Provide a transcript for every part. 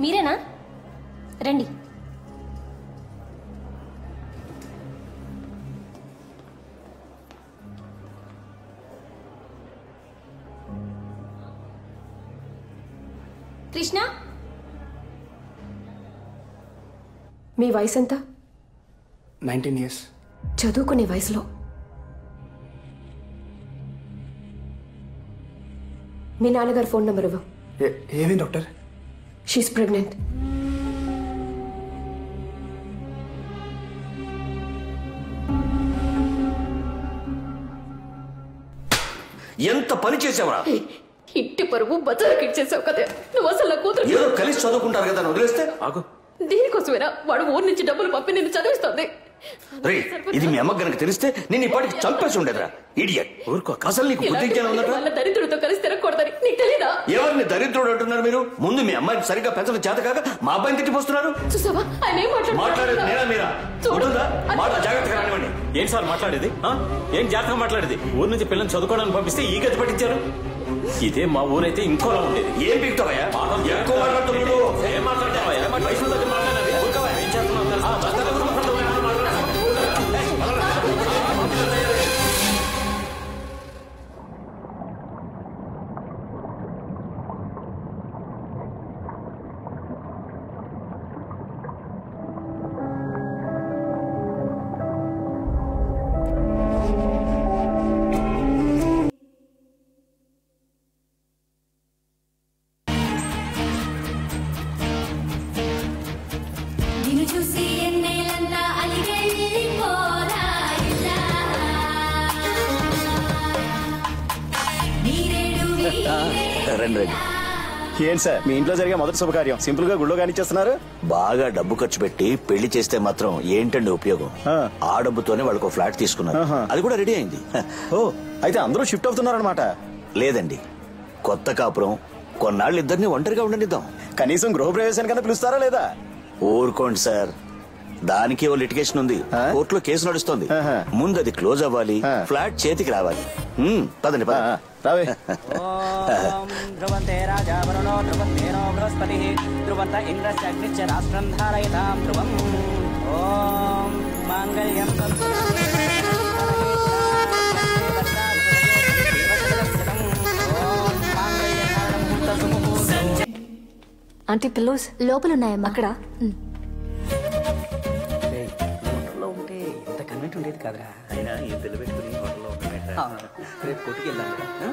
మీరేనా? రండి. కృష్ణ, మీ వయసు ఎంత? 19 years. చదువుకునే వయసులో మీ నాన్నగారు ఫోన్ నెంబర్ ఇవ్వు. ఏమేం డాక్టర్? She's pregnant. ఎంత పని చేసావరా? ఇంటి పరువు బజార్కి ఇచ్చేసావు కదా. నువ్వు అసలు నా కూతురు ఏదో కలిసి చదువుకుంటారు కదా, వదిలేస్తే ఆగు. దీనికోసమేనా వాడు ఊరి నుంచి డబ్బులు పంపి నిన్ను చదివిస్తుంది? రే, ఇది మీ అమ్మకి గనక తెలిస్తే నేను ఇప్పటికి చంపేసి ఉండేదిరా. ఇడియట్. ఊరుకో. అసలు నీకు బుద్ధి జ్ఞానం ఉందట? వాళ్ళ దరిద్రుడితో కలిసి తిరగకూడదని నీకు తెలీదా? ఎవరిని దరిద్రుడు అంటున్నారు మీరు? ముందు మీ అమ్మాయిని సరిగ్గా పెంచడం చేత కాక మా అబ్బాయిని తిట్టిపోస్తున్నారు. చూసావా ఆయన ఏం మాట్లాడేది నేనా మీరా? చూడుందా మాట జాగ్రత్తగా రానివ్వండి. ఏం సార్ మాట్లాడేది? ఏం జాగ్రత్తగా మాట్లాడేది? ఊరు నుంచి పిల్లల్ని చదువుకోవడానికి పంపిస్తే ఈ గతి పట్టించారు. ఇదే మా ఊరైతే ఇంకోలా ఉండేది. ఏం పీకుతావయ్యా? ఎక్కువ మాట్లాడుతున్నాడు. ఏం మాట్లాడతావయ్యా? వయసు దగ్గర మాట్లాడాలి. ఏం చేస్తున్నావు తెలుసా? ఏంటి సార్ మీ ఇంట్లో జరిగే మొదటి శుభకార్యం సింపుల్ గా గుళ్ళో కానిచ్చేస్తున్నారు? బాగా డబ్బు ఖర్చు పెట్టి పెళ్లి చేస్తే మాత్రం ఏంటండి ఉపయోగం? ఆ డబ్బుతోనే వాళ్ళకు ఫ్లాట్ తీసుకున్నారు. అది కూడా రెడీ అయింది. ఓ, అయితే అందరూ షిఫ్ట్ అవుతున్నారనమాట? లేదండి, కొత్త కాపురం కొన్నాళ్ళు ఇద్దరిని ఒంటరిగా ఉండనిద్దాం. కనీసం గృహప్రవేశానికన్నా పిలుస్తారా లేదా? ఊరుకోండి సార్, దానికి ఓ లిటిగేషన్ ఉంది. కోర్టులో కేసు నడుస్తుంది. ముందు అది క్లోజ్ అవ్వాలి, ఫ్లాట్ చేతికి రావాలి. పదండి రావే. ధ్రువంతే రాజా వరుణో ధ్రువంతేనో బృహస్పతి ధ్రువంత ఇంద్రస్య అగ్నిశ్చ రాష్ట్రం ధారయతాం ధ్రువం. ఓం మాంగళ్యం ఆంటీ పిల్లోస్ లోపలున్నాయమ్మా. అక్కడ ఉంటే ఇంత కన్వెంట్ ఉండేది కాదురా. అయినా ఈ తెలు పెట్టుకుని హోటల్లో రేపు కొట్టుకు వెళ్దాం కదా.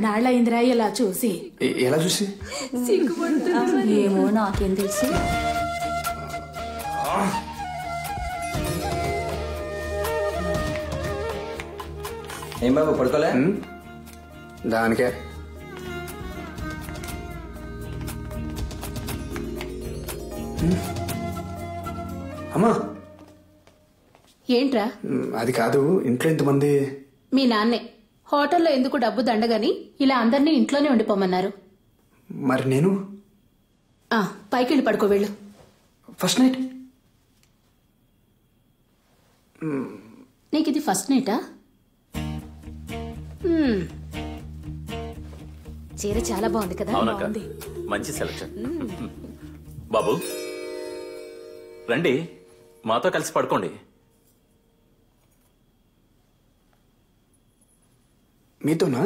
నాళ్ళయిందిరా ఇలా చూసి. ఎలా చూసి? ఏమో నాకేం తెలుసు. ఏం బాబు పడుకోలే? దానికే అమ్మా. ఏంట్రా? అది కాదు, ఇంట్లో ఇంతమంది. మీ నాన్నే హోటల్లో ఎందుకు డబ్బు దండగని ఇలా అందరినీ ఇంట్లోనే ఉండిపోమన్నారు. మరి నేను పైకెళ్ళి పడుకో వెళ్ళు. ఫస్ట్ నైట్ నీకు ఇది ఫస్ట్ నైటా? చీర చాలా బాగుంది కదా. మంచి సెలక్షన్. బాబు రండి, మాతో కలిసి పడుకోండి. మీతోనా?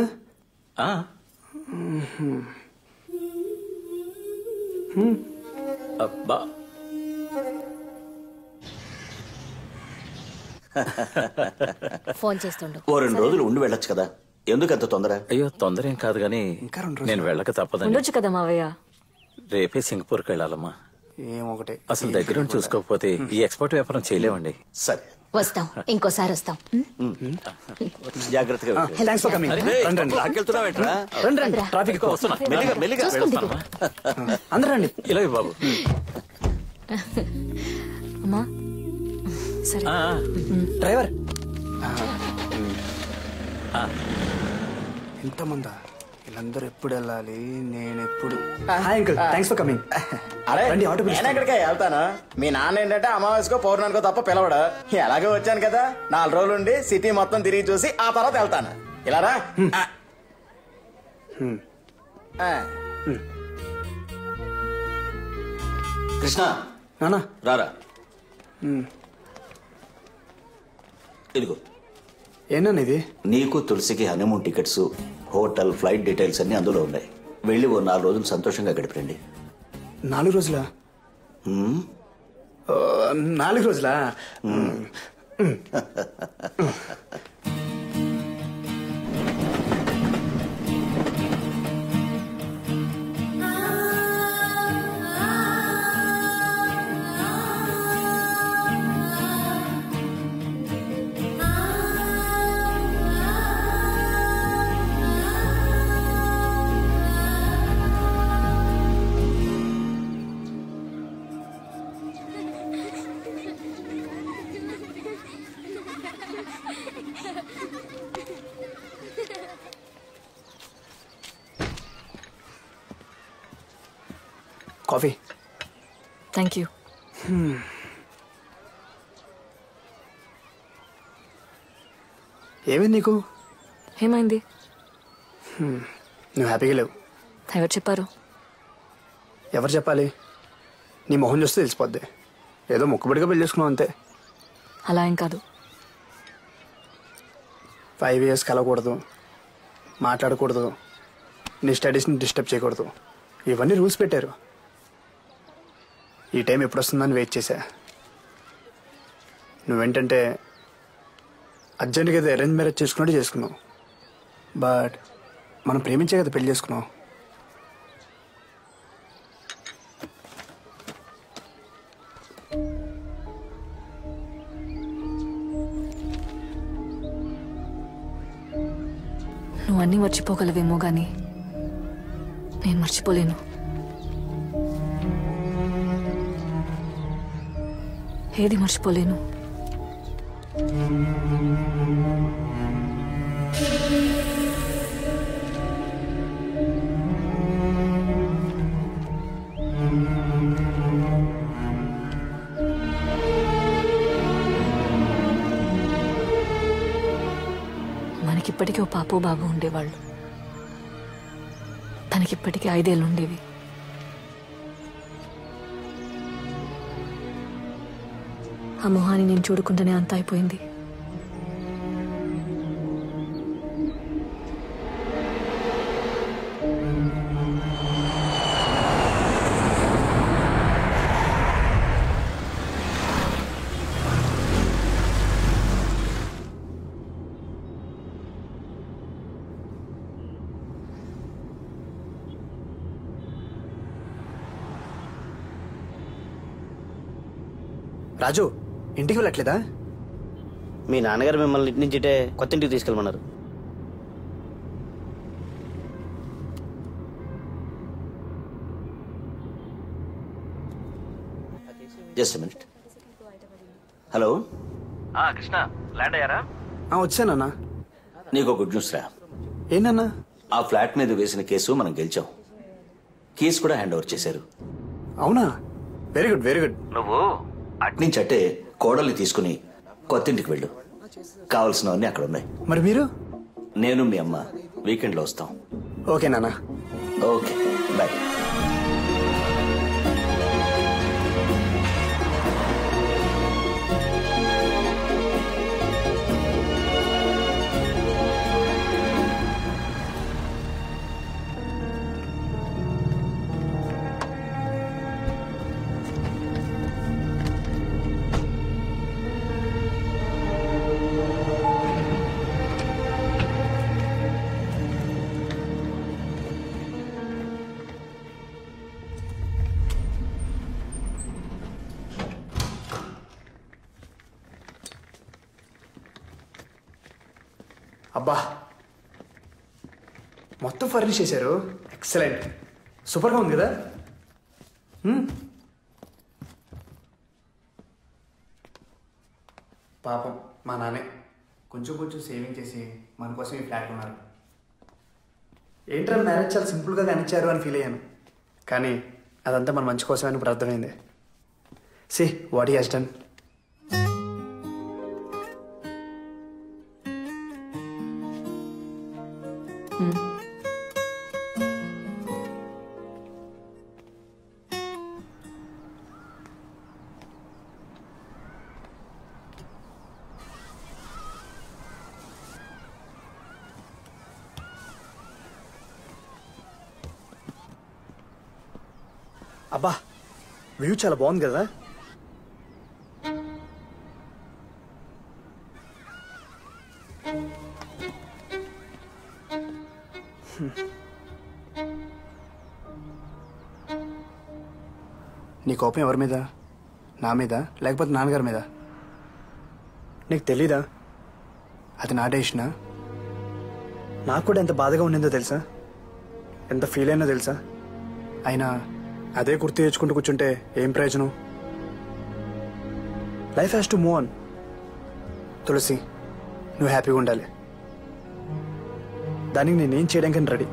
అబ్బా, ఫోన్ చేస్తుండు. ఓ 2 రోజులు ఉండి వెళ్ళొచ్చు కదా, ఎందుకంత తొందర? అయ్యో తొందర ఏం కాదు గానీ నేను వెళ్ళక తప్పదండి. ఉండొచ్చు కదా మావయ్య. రేపే సింగపూర్కి వెళ్ళాలమ్మా. ఏమొకటి అసలు దగ్గర చూసుకోకపోతే ఈ ఎక్స్పోర్ట్ వ్యాపారం చేయలేమండి. సరే వస్తాం, ఇంకోసారి వస్తాం. జాగ్రత్తగా. ట్రాఫిక్ అందరండి. ఇలా బాబు. అమ్మా సరే. డ్రైవర్ ఎంతమందా? వీళ్ళందరూ ఎప్పుడు వెళ్ళాలి, నేను ఎప్పుడు? Hi uncle, thanks for coming. అరే రండి, ఆటో నేను పిలుస్తాను. ఎక్కడికే వెళ్తాను. మీ నాన్న ఏంటంటే అమావాస్యకో పౌర్ణానికో తప్ప పిలవడు. ఎలాగో వచ్చాను కదా, 4 రోజులు ఉండి సిటీ మొత్తం తిరిగి చూసి ఆ తర్వాత వెళ్తాను. ఇలారా కృష్ణ నానా రారా. ఇదిగో ఏనా ఇది? నీకు తులసికి honeymoon tickets, hotel, flight details అన్ని అందులో ఉన్నాయి. వెళ్ళి ఓ 4 రోజులు సంతోషంగా గడిపండి. 4 రోజులా? 4 రోజులా? కాఫీ. Thank you. ఏమైంది నీకు? ఏమైంది? నువ్వు హ్యాపీగా లేవు. ఎవరు చెప్పారు? ఎవరు చెప్పాలి? నీ మొహం చూస్తే తెలిసిపోద్ది. ఏదో మొక్కుబడిగా పెళ్లి చేసుకున్నావు అంతే. అలా ఏం కాదు. 5 years కలవకూడదు, మాట్లాడకూడదు, నీ స్టడీస్ని డిస్టర్బ్ చేయకూడదు, ఇవన్నీ రూల్స్ పెట్టారు. ఈ టైం ఎప్పుడు వస్తుందని వెయిట్ చేశా. నువ్వేంటంటే అర్జెంట్గా ఏదో అరేంజ్ మ్యారేజ్ చేసుకున్నట్టు చేసుకున్నావు. బట్ మనం ప్రేమించే కదా పెళ్లి చేసుకున్నావు. నువ్వు అన్నీ మర్చిపోగలవేమో కానీ నేను మర్చిపోలేను. ఏది మర్చిపోలేను. మనకిప్పటికీ ఓ పాపో బాబు ఉండేవాళ్ళు. తనకిప్పటికీ 5 ఏళ్ళు ఉండేవి. ఆ మొహాన్ని నేను చూడకుండానే అంత అయిపోయింది. రాజు, ఇంటికి వెళ్ళట్లేదా? మీ నాన్నగారు మిమ్మల్ని ఇంటి నుంచి ఇటే కొత్త ఇంటికి తీసుకెళ్ళమన్నారు. Just minute. Hello Krishna, land అయ్యారా? వచ్చానన్నా. నీకు గుడ్ న్యూస్ రా. ఏంటన్నా? ఆ ఫ్లాట్ మీద వేసిన కేసు మనం గెలిచాం. కీస్ కూడా హ్యాండ్ ఓవర్ చేశారు. అవునా? Very good, very good. నువ్వు అట్నుంచి అట్టే కోడల్ని తీసుకుని కొత్త ఇంటికి వెళ్ళు. కావలసినవన్నీ అక్కడ ఉన్నాయి. మరి మీరు? నేను మీ అమ్మ వీకెండ్లో వస్తాం. ఓకే నాన్న. Okay, bye. అబ్బా, మొత్తం ఫర్నిష్ చేశారు. ఎక్సలెంట్, సూపర్గా ఉంది కదా. పాపం మా నాన్నే కొంచెం కొంచెం సేవింగ్ చేసి మన కోసం ఈ ఫ్లాట్ ఉన్నారు. ఏంట్రా మ్యారేజ్ చాలా సింపుల్గా కానిచ్చారు అని ఫీల్ అయ్యాను, కానీ అదంతా మన మంచి కోసమని ఇప్పుడు అర్థమైంది. See what he has done. అబ్బా వ్యూ చాలా బాగుంది కదా. నీ కోపం ఎవరి మీద? నా మీద లేకపోతే నాన్నగారి మీద? నీకు తెలీదా అది నా డెసిషనా? నాకు కూడా ఎంత బాధగా ఉండిందో తెలుసా, ఎంత ఫీల్ అయినా తెలుసా. అయినా అదే గుర్తు తెచ్చుకుంటూ కూర్చుంటే ఏం ప్రయోజనం? Life has to move on. Tulasi, నువ్వు హ్యాపీగా ఉండాలి. దానికి నేనేం చేయడానికి రెడీ.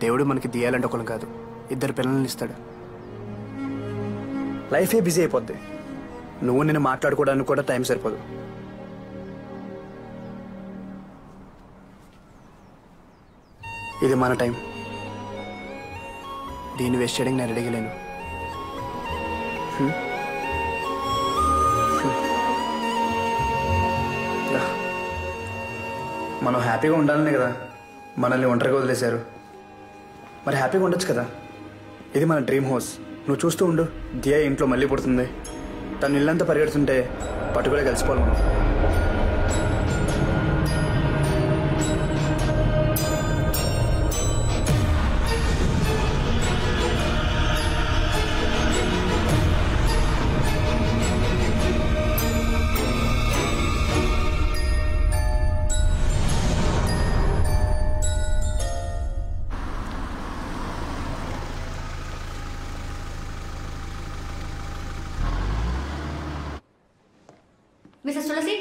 దేవుడు మనకి దియాలంటే ఒకరు కాదు, 2 పిల్లల్ని ఇస్తాడు. లైఫే బిజీ అయిపోద్ది, నువ్వు నేను మాట్లాడుకోవడానికి కూడా టైం సరిపోదు. ఇది మన టైం, దీన్ని వేస్ట్ చేయడానికి నేను రెడీగా లేను. మనం హ్యాపీగా ఉండాలనే కదా మనల్ని ఒంటరిగా వదిలేశారు. మరి హ్యాపీగా ఉండొచ్చు కదా. ఇది మన డ్రీమ్ హౌస్. నువ్వు చూస్తూ ఉండు, దియా ఇంట్లో మళ్ళీ పుడుతుంది. తను ఇల్లంతా పరిగెడుతుంటే పట్టుకునే కలిసిపోవాలి మనం. మిసెస్ తులసి,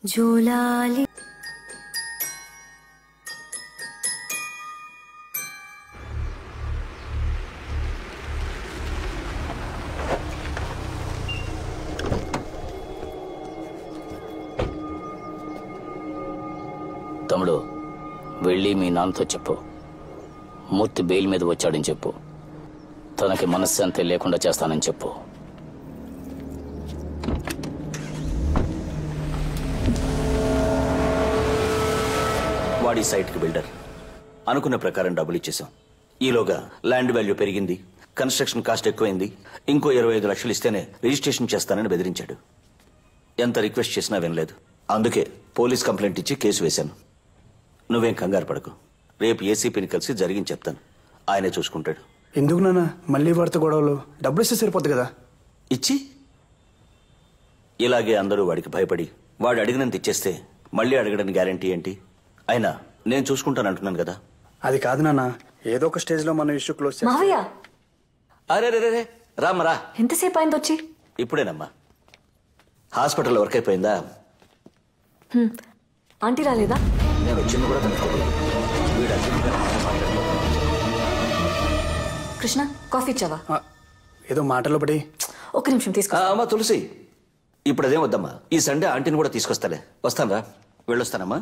జోలాలి తమ్ముడు, వెళ్ళి మీ నాన్నతో చెప్పు, మూర్తి బెయిల్ మీద వచ్చాడని చెప్పు, తనకి మనశ్శాంతి లేకుండా చేస్తానని చెప్పు. వాడి సైట్కి బిల్డర్ అనుకున్న ప్రకారం డబ్బులు ఇచ్చేసాం. ఈలోగా ల్యాండ్ వాల్యూ పెరిగింది, కన్స్ట్రక్షన్ కాస్ట్ ఎక్కువైంది. ఇంకో 25 లక్షలు ఇస్తేనే రిజిస్ట్రేషన్ చేస్తానని బెదిరించాడు. ఎంత రిక్వెస్ట్ చేసినా వినలేదు. అందుకే పోలీస్ కంప్లైంట్ ఇచ్చి కేసు వేశాను. నువ్వేం కంగారు పడకు, రేపు ఏసీపీని కలిసి జరిగింది చెప్తాను, ఆయనే చూసుకుంటాడు. ఎందుకు నాన్న మళ్ళీ వాడితో గొడవలు? డబ్బులు ఇస్తే సరిపోద్ది కదా. ఇచ్చి ఇలాగే అందరూ వాడికి భయపడి వాడు అడిగినంత ఇచ్చేస్తే మళ్ళీ అడగడానికి గ్యారంటీ ఏంటి? అయినా నేను చూసుకుంటానంటున్నాను కదా. అది కాదు నాన్న, ఏదో ఒక స్టేజ్ లో మన ఇష్యూ క్లోజ్ చేయాలి. మావయ్య, అరే రే రామరా, ఎంతసేపు అయింది వచ్చి? ఇప్పుడేనమ్మా. హాస్పిటల్ వర్క్ అయిపోయిందా? ఆంటీ రాలేదా? నేను వచ్చింది కూడా కనుక్కోలేదు. వీడు కృష్ణ, కాఫీ ఇచ్చావా? ఏదో మాటలో పడి. ఒక్క నిమిషం తీసుకో. అమ్మా తులసి, ఇప్పుడు అదేం వద్దమ్మా, ఈ సండే ఆంటీని కూడా తీసుకొస్తాలే. వస్తాను రా, వెళ్ళొస్తానమ్మా.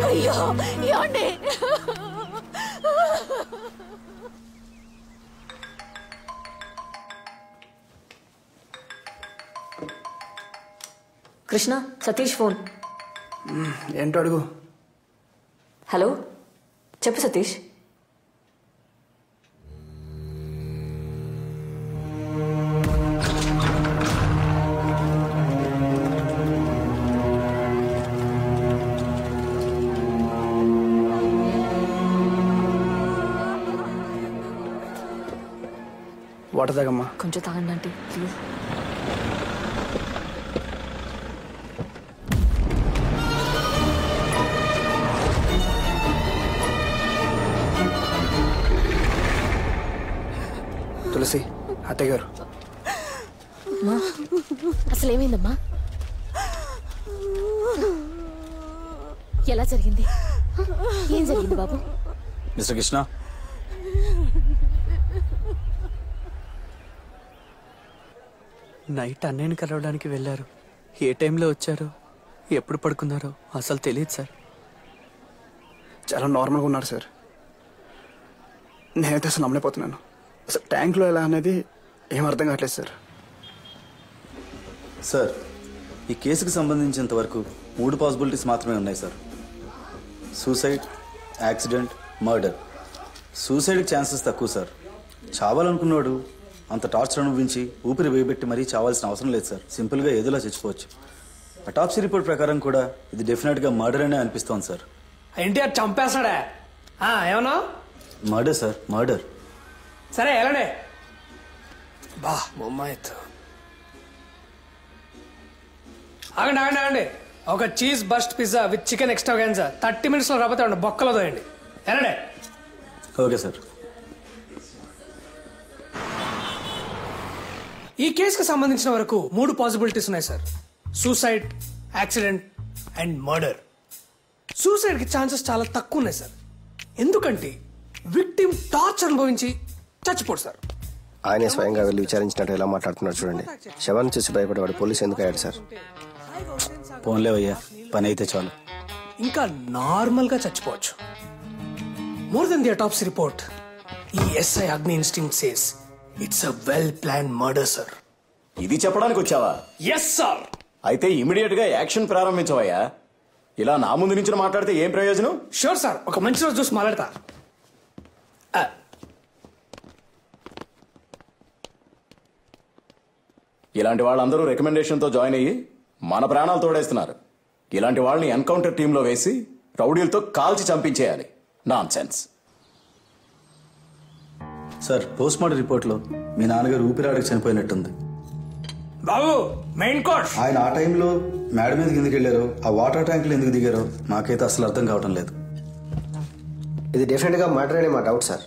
అయ్యో ఏమండి కృష్ణ, సతీష్ ఫోన్. ఏంటో అడుగు. హలో, చెప్పు సతీష్. వాటర్ తాగమ్మా. కొంచెం తాగండి ఆంటీ ప్లీజ్. తులసి, అత్తయ్య గారు. అసలు ఏమైందమ్మా? ఎలా జరిగింది? ఏం జరిగింది బాబు? మిస్టర్ కృష్ణ, నైట్ అన్నయ్యని కలవడానికి వెళ్ళారు. ఏ టైంలో వచ్చారో ఎప్పుడు పడుకున్నారో అసలు తెలియదు సార్. చాలా నార్మల్గా ఉన్నారు సార్. నేనైతే అసలు నమ్మలేకపోతున్నాను. అసలు ట్యాంక్లో ఎలా అనేది ఏం అర్థం కావట్లేదు సార్. సార్, ఈ కేసుకు సంబంధించినంత వరకు 3 పాసిబిలిటీస్ మాత్రమే ఉన్నాయి సార్. Suicide, accident, murder. సూసైడ్కి ఛాన్సెస్ తక్కువ సార్. చావాలనుకున్నాడు అంత టార్చర్ అనుభవించి ఊపిరి వేయబెట్టి మరీ చావాల్సిన అవసరం లేదు సార్. సింపుల్గా ఏదోలా చచ్చిపోవచ్చు. అటాప్సీ రిపోర్ట్ ప్రకారం కూడా ఇది డెఫినెట్గా మర్డర్ అనే అనిపిస్తోంది సార్. ఎన్టీఆర్ చంపేస్తాడా? ఏమన్నా? Murder sir, murder. సరే ఎలానే బా బొమ్మాయిత్. ఆగండి ఆగండి ఆగండి. ఒక cheese burst pizza with chicken extravaganza 30 minutesలో రాబోతే బొక్కలో దోయండి. ఎలానే? Okay sir. ఈ కేసుకు సంబంధించిన వరకు 3 పాసిబిలిటీస్ ఉన్నాయి sir. Suicide, accident and murder. Suicide కి ఛాన్సెస్ చాలా తక్కువ ఉన్నాయి సార్. ఎందుకంటే విక్టిమ్ టార్చర్ అనుభవించి చచ్చిపోడు సార్. ఆయనే స్వయంగా వెళ్ళి విచారించినట్టు ఎలా మాట్లాడుతున్నారు చూడండి. శవాన్ని చూసి భయపడేవాడు పోలీసు ఎందుకు అయ్యాడు సార్? పోన్లేవయ్యా, పని అయితే చాలు. ఇంకా నార్మల్ గా చచ్చిపోవచ్చు. More then the autopsy report, ఈ SI Agni instinct says it's a well plan murder sir. ఇది చెప్పడానికి వచ్చావా? Yes sir. అయితే ఇమిడియట్ గా యాక్షన్ ప్రారంభించవయ్యా. ఇలా నా ముందు నుంచి మాట్లాడితే ఏం ప్రయోజనం? షూర్ సార్, ఒక మంచి రోజు చూసి మాట్లాడతా. ఇలాంటి వాళ్ళందరూ రికమెండేషన్ తో జాయిన్ అయ్యి మన ప్రాణాలు తోడేస్తున్నారు. ఇలాంటి వాళ్ళని ఎన్కౌంటర్ టీంలో వేసి రౌడీలతో కాల్చి చంపించేయాలి. Nonsense. Sir, post mortem రిపోర్ట్లో మీ నాన్నగారు ఊపిరాడకి చనిపోయినట్టుంది. బాబు మెయిన్ కోర్స్. ఆయన ఆ టైంలో మేడ మీదకి ఎందుకు వెళ్ళారో, ఆ వాటర్ ట్యాంకులు ఎందుకు దిగారో నాకైతే అసలు అర్థం కావటం లేదు. ఇది డెఫినెట్ గా మర్డర్ అనే మా డౌట్ సార్.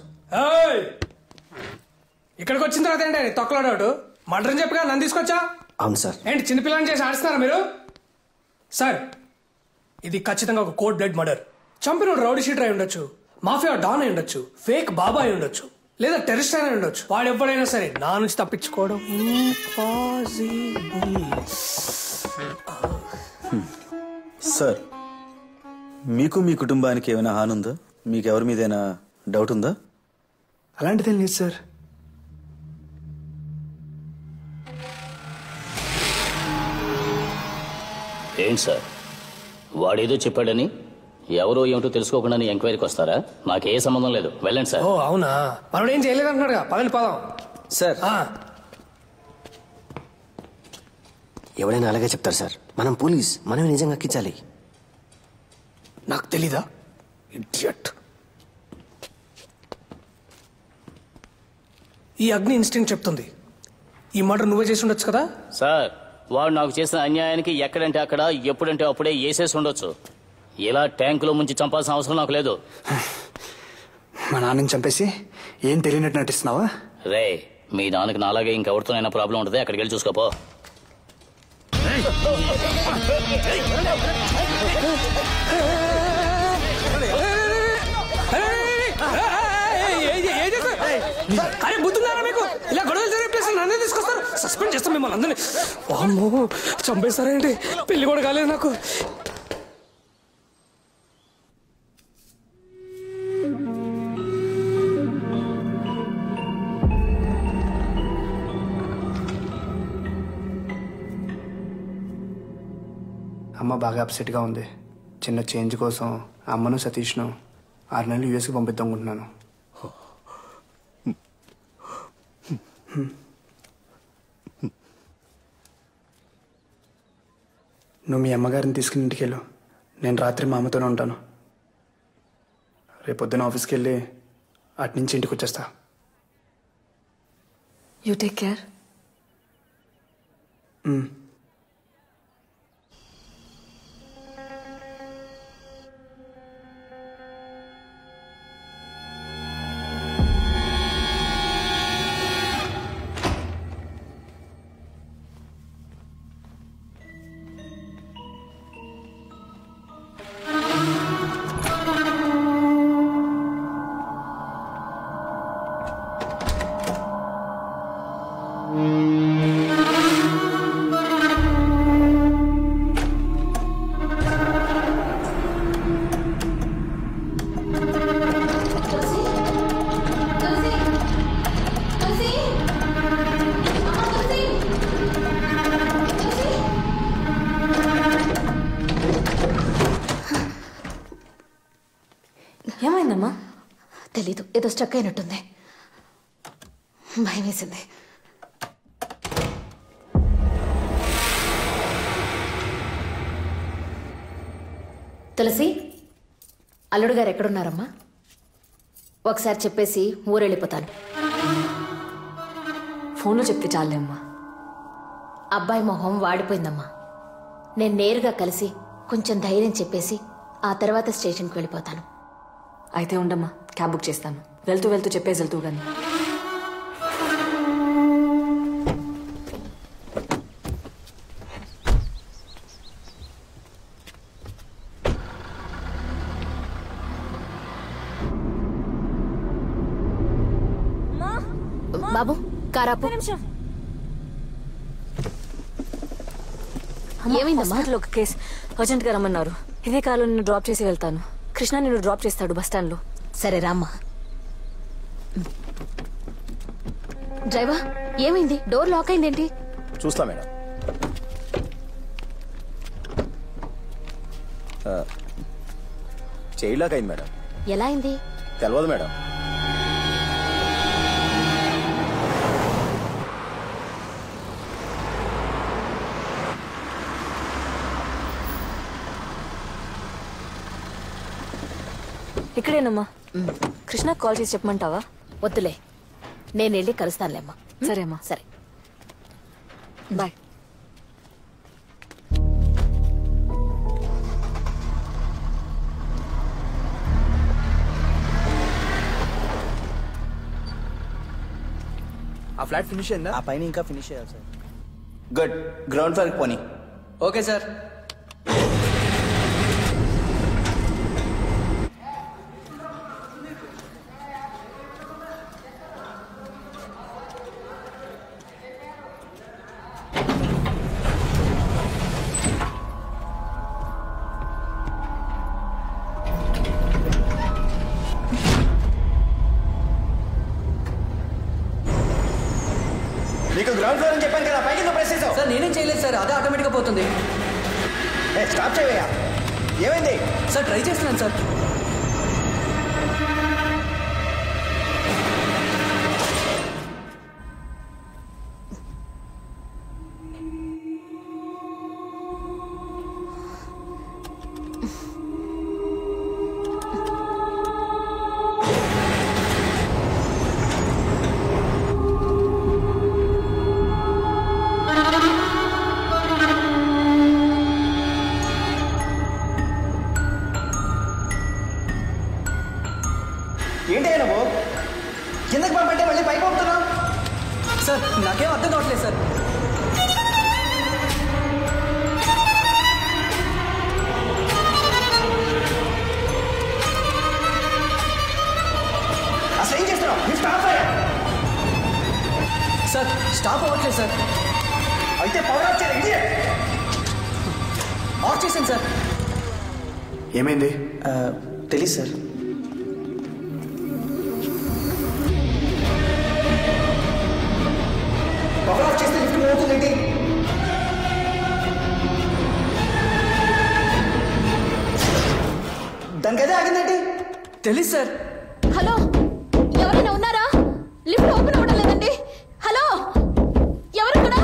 ఇక్కడికి వచ్చిన తర్వాత ఏంటి తొక్కలో డౌట్? మర్డర్ అని చెప్పగా నన్ను తీసుకొచ్చా? అవును సార్. ఏంటి చిన్నపిల్లని చేసి ఆడిస్తున్నారా మీరు? సార్, ఇది ఖచ్చితంగా ఒక కోల్డ్ బ్లడ్ మర్డర్. చంపిన రౌడీ షీటర్ అయి ఉండొచ్చు, మాఫియా డాన్ అయి ఉండొచ్చు, ఫేక్ బాబా అయి ఉండొచ్చు, లేదా టెర్రరిస్ట్ అయినా ఉండొచ్చు. వాడు ఎవడైనా సరే నా నుంచి తప్పించుకోవడం ఇంపాసిబుల్. సార్, మీకు మీ కుటుంబానికి ఏమైనా హాని ఉందా? మీకు ఎవరి మీదైనా డౌట్ ఉందా? అలాంటిదేం లేదు సార్. ఏంటి సార్, వాడేదో చెప్పాడని ఎవరో ఏమిటో తెలుసుకోకుండా ఎంక్వైరీకి వస్తారా? నాకే సంబంధం లేదు, వెళ్ళండి సార్. ఓ అవునా, మనోడు ఏం చేయలేదు అంటున్నాడుగా, పదండి పదం. సార్, ఎవరైనా అలాగే చెప్తారు సార్. మనం పోలీస్, మనమే నిజంగా ఎక్కించాలి. నాకు తెలీదా ఇడియట్? ఈ అగ్ని ఇన్స్టింక్ట్ చెప్తుంది ఈ మర్డర్ నువ్వే చేసి ఉండొచ్చు కదా. సార్ వాడు నాకు చేసిన అన్యాయానికి ఎక్కడంటే అక్కడ ఎప్పుడంటే అప్పుడే వేసేసి ఉండొచ్చు. ఇలా ట్యాంకులో ముంచి చంపాల్సిన అవసరం నాకు లేదు. మా నాన్నని చంపేసి ఏం తెలియనట్టు నటిస్తున్నావా? రే మీ నాన్నకి నాలాగే ఇంకెవరితోనైనా ప్రాబ్లం ఉంటుంది, అక్కడికి వెళ్ళి చూసుకోపో. అరే బుద్ధున్నారా మీకు? ఇలా గొడవలు జరిగే ప్లేస్ నన్నే తీసుకొస్తారు, సస్పెండ్ చేస్తాం మిమ్మల్ని అందరినీ. అమ్మో చంపేస్తారేంటి? పెళ్లి కూడా కాలేదు నాకు. అమ్మ బాగా అప్సెట్గా ఉంది. చిన్న చేంజ్ కోసం అమ్మను సతీష్ను 6 నెలలు యూఎస్కి పంపిద్దాం అనుకుంటున్నాను. నువ్వు మీ అమ్మగారిని తీసుకుని ఇంటికి వెళ్ళు. నేను రాత్రి మా అమ్మతోనే ఉంటాను. రేపొద్దున ఆఫీస్కి వెళ్ళి అట్నుంచి ఇంటికి వచ్చేస్తా. You take care. ఏమైందమ్మా? తెలీదు, ఏదో స్ట్రక్ అయినట్టుంది. భయం వేసింది. తులసి, అల్లుడు గారు ఎక్కడున్నారమ్మా? ఒకసారి చెప్పేసి ఊరెళ్ళిపోతాను. ఫోన్లో చెప్తే చాలే అమ్మా. అబ్బాయి మొహం వాడిపోయిందమ్మా. నేను నేరుగా కలిసి కొంచెం ధైర్యం చెప్పేసి ఆ తర్వాత స్టేషన్కి వెళ్ళిపోతాను. అయితే ఉండమ్మా, క్యాబ్ బుక్ చేస్తాను. వెళ్తూ వెళ్తూ చెప్పేసి వెళ్తూ కానీ. బాబు కారాపు. ఏమైందమ్మా? ఒక కేసు అర్జెంట్గా రమ్మన్నారు. ఇదే కారులో నిన్ను డ్రాప్ చేసి వెళ్తాను. కృష్ణ నిన్ను డ్రాప్ చేస్తాడు బస్ స్టాండ్లో. సరే రామ్మా. డ్రైవర్, ఏమైంది? డోర్ లాక్ అయిందేంటి? చూస్తా మేడం. చైల్డ్ అయింది మేడం. ఎలా అయింది? తెలియదు మేడం. ఇక్కడేనమ్మా. కృష్ణ కాల్ చేసి చెప్పమంటావా? వద్దులే, నేను వెళ్ళి కలుస్తానులేమ్మా. సరే అమ్మా. సరే బాయ్. ఆ ఫ్లాట్ ఫినిష్ అయిందా? ఆ పైన ఇంకా ఫినిష్ చేయాలి సార్. గుడ్. గ్రౌండ్ ఫ్లోర్కి పోనీ. Okay sir. నీకు గ్రౌండ్ ఫ్లోర్ అని చెప్పాను కదా, పైకి నువ్వు ప్రెస్ చేసావు. సార్ నేనేం చేయలేదు సార్, అదే ఆటోమేటిక్గా పోతుంది. స్టాప్ చేయవయ్యా. ఏమైంది సార్? ట్రై చేస్తున్నాను సార్. సార్ నాకేం అర్థం కావట్లేదు సార్. అసలు ఏం చేస్తున్నావు? సార్ స్టాప్ అవ్వట్లేదు సార్. అయితే పవర్ ఆఫ్ చేయండి. ఆఫ్ చేశాను సార్. ఏమైంది? తెలీదు సార్. పవర్ ఆఫ్ చేస్తే లిఫ్ట్ మూవ్ అవుతుందేంటి? దానికి అదే ఆగిందేంటి? తెలీదు సార్. హలో, ఎవరైనా ఉన్నారా? లిఫ్ట్ ఓపెన్ అవ్వడం లేదండి. హలో, ఎవరక్కడ?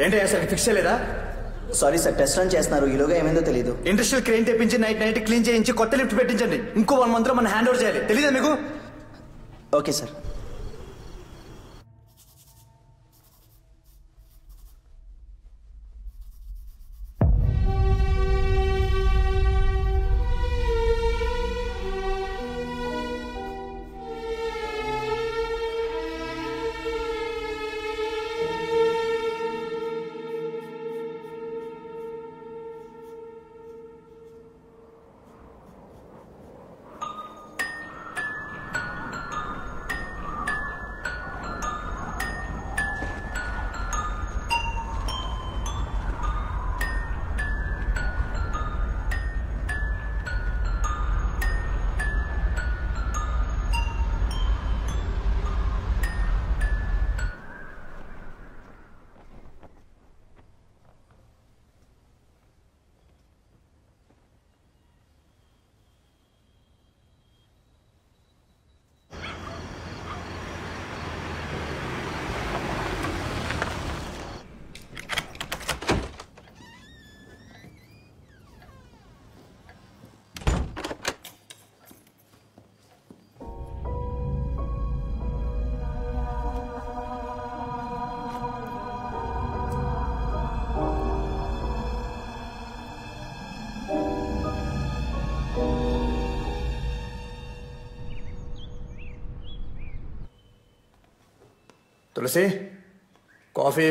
ఏంటి అసలు ఫిక్స్ చేయలేదా? సారీ సార్, టెస్ట్ రన్ చేస్తున్నారు. ఈలోగా ఏమైందో తెలియదు. ఇండస్ట్రియల్ క్రెయిన్ తెప్పించి నైట్ క్లీన్ చేయించి కొత్త లిఫ్ట్ పెట్టించండి. ఇంకో 1 month లో మనం హ్యాండ్ ఓవర్ చేయాలి. తెలీదా మీకు? Okay sir. తులసి, కాఫీ.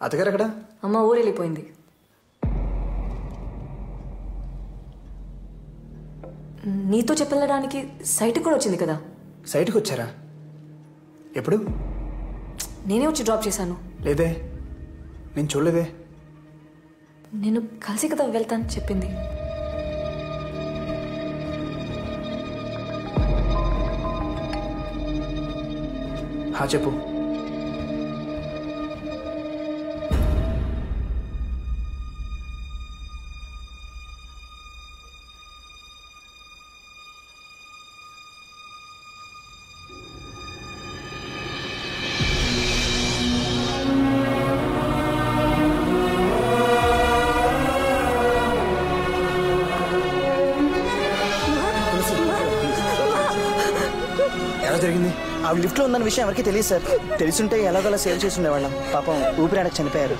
అత్తగారు ఎక్కడ? అమ్మ ఊరు వెళ్ళిపోయింది. నీతో చెప్పెళ్ళడానికి సైట్కి కూడా వచ్చింది కదా. సైట్కి వచ్చారా? ఎప్పుడు? నేనే వచ్చి డ్రాప్ చేశాను. లేదే, నేను చూడలేదే. నేను కలిసి కదా వెళ్తాను చెప్పింది. చెప్పు. జరిగింది? ఆవిడ లిఫ్ట్ లో ఉందన్న విషయం ఎవరికి తెలియదు సార్. తెలుసుంటే ఎలాగోలా సేవ్ చేసి ఉండేవాళ్ళం. పాపం ఊపిరాడక చనిపోయారు.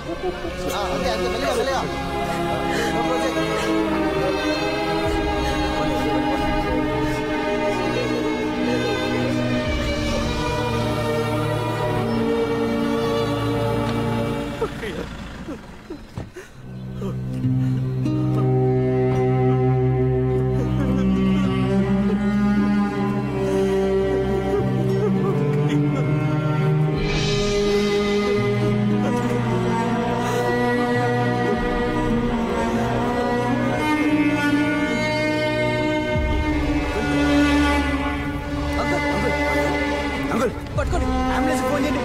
ఫోన్ చేయండి.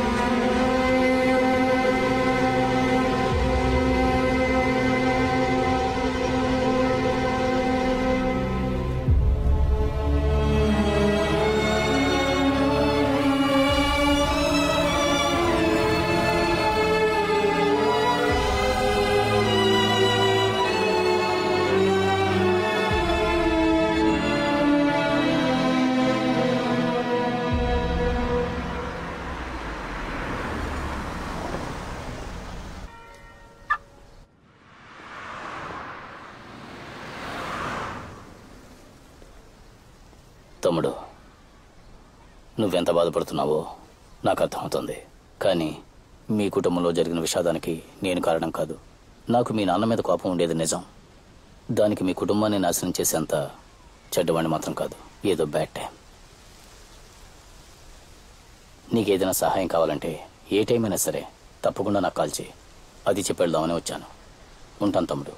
తమ్ముడు, నువ్వెంత బాధపడుతున్నావో నాకు అర్థమవుతుంది. కానీ మీ కుటుంబంలో జరిగిన విషాదానికి నేను కారణం కాదు. నాకు మీ నాన్న మీద కోపం ఉండేది నిజం. దానికి మీ కుటుంబాన్ని నాశనం చేసేంత చెడ్డవాడిని మాత్రం కాదు. ఏదో బ్యాడ్ టైం. నీకేదైనా సహాయం కావాలంటే ఏ టైం అయినా సరే తప్పకుండా నాకు కాల్ చేయి. అది చెప్పి వెళ్దామని వచ్చాను. ఉంటాను తమ్ముడు.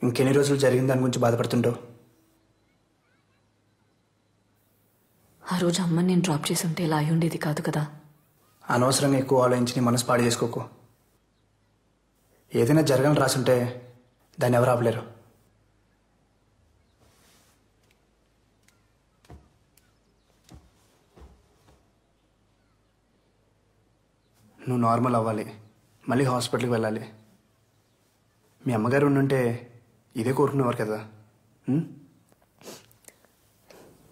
ఇంకెన్ని రోజులు జరిగిన దాని గురించి బాధపడుతుంటావు? ఆ రోజు అమ్మని నేను డ్రాప్ చేసి ఉంటే ఇలా అయి ఉండేది కాదు కదా. అనవసరంగా ఎక్కువ ఆలోచించి నీ మనసు పాడు చేసుకోకు. ఏదైనా జరగని రాసుంటే దాన్ని ఎవరు ఆపలేరు. నువ్వు నార్మల్ అవ్వాలి, మళ్ళీ హాస్పిటల్కి వెళ్ళాలి. మీ అమ్మగారు ఉండుంటే ఇదే కోరుకునేవారు కదా.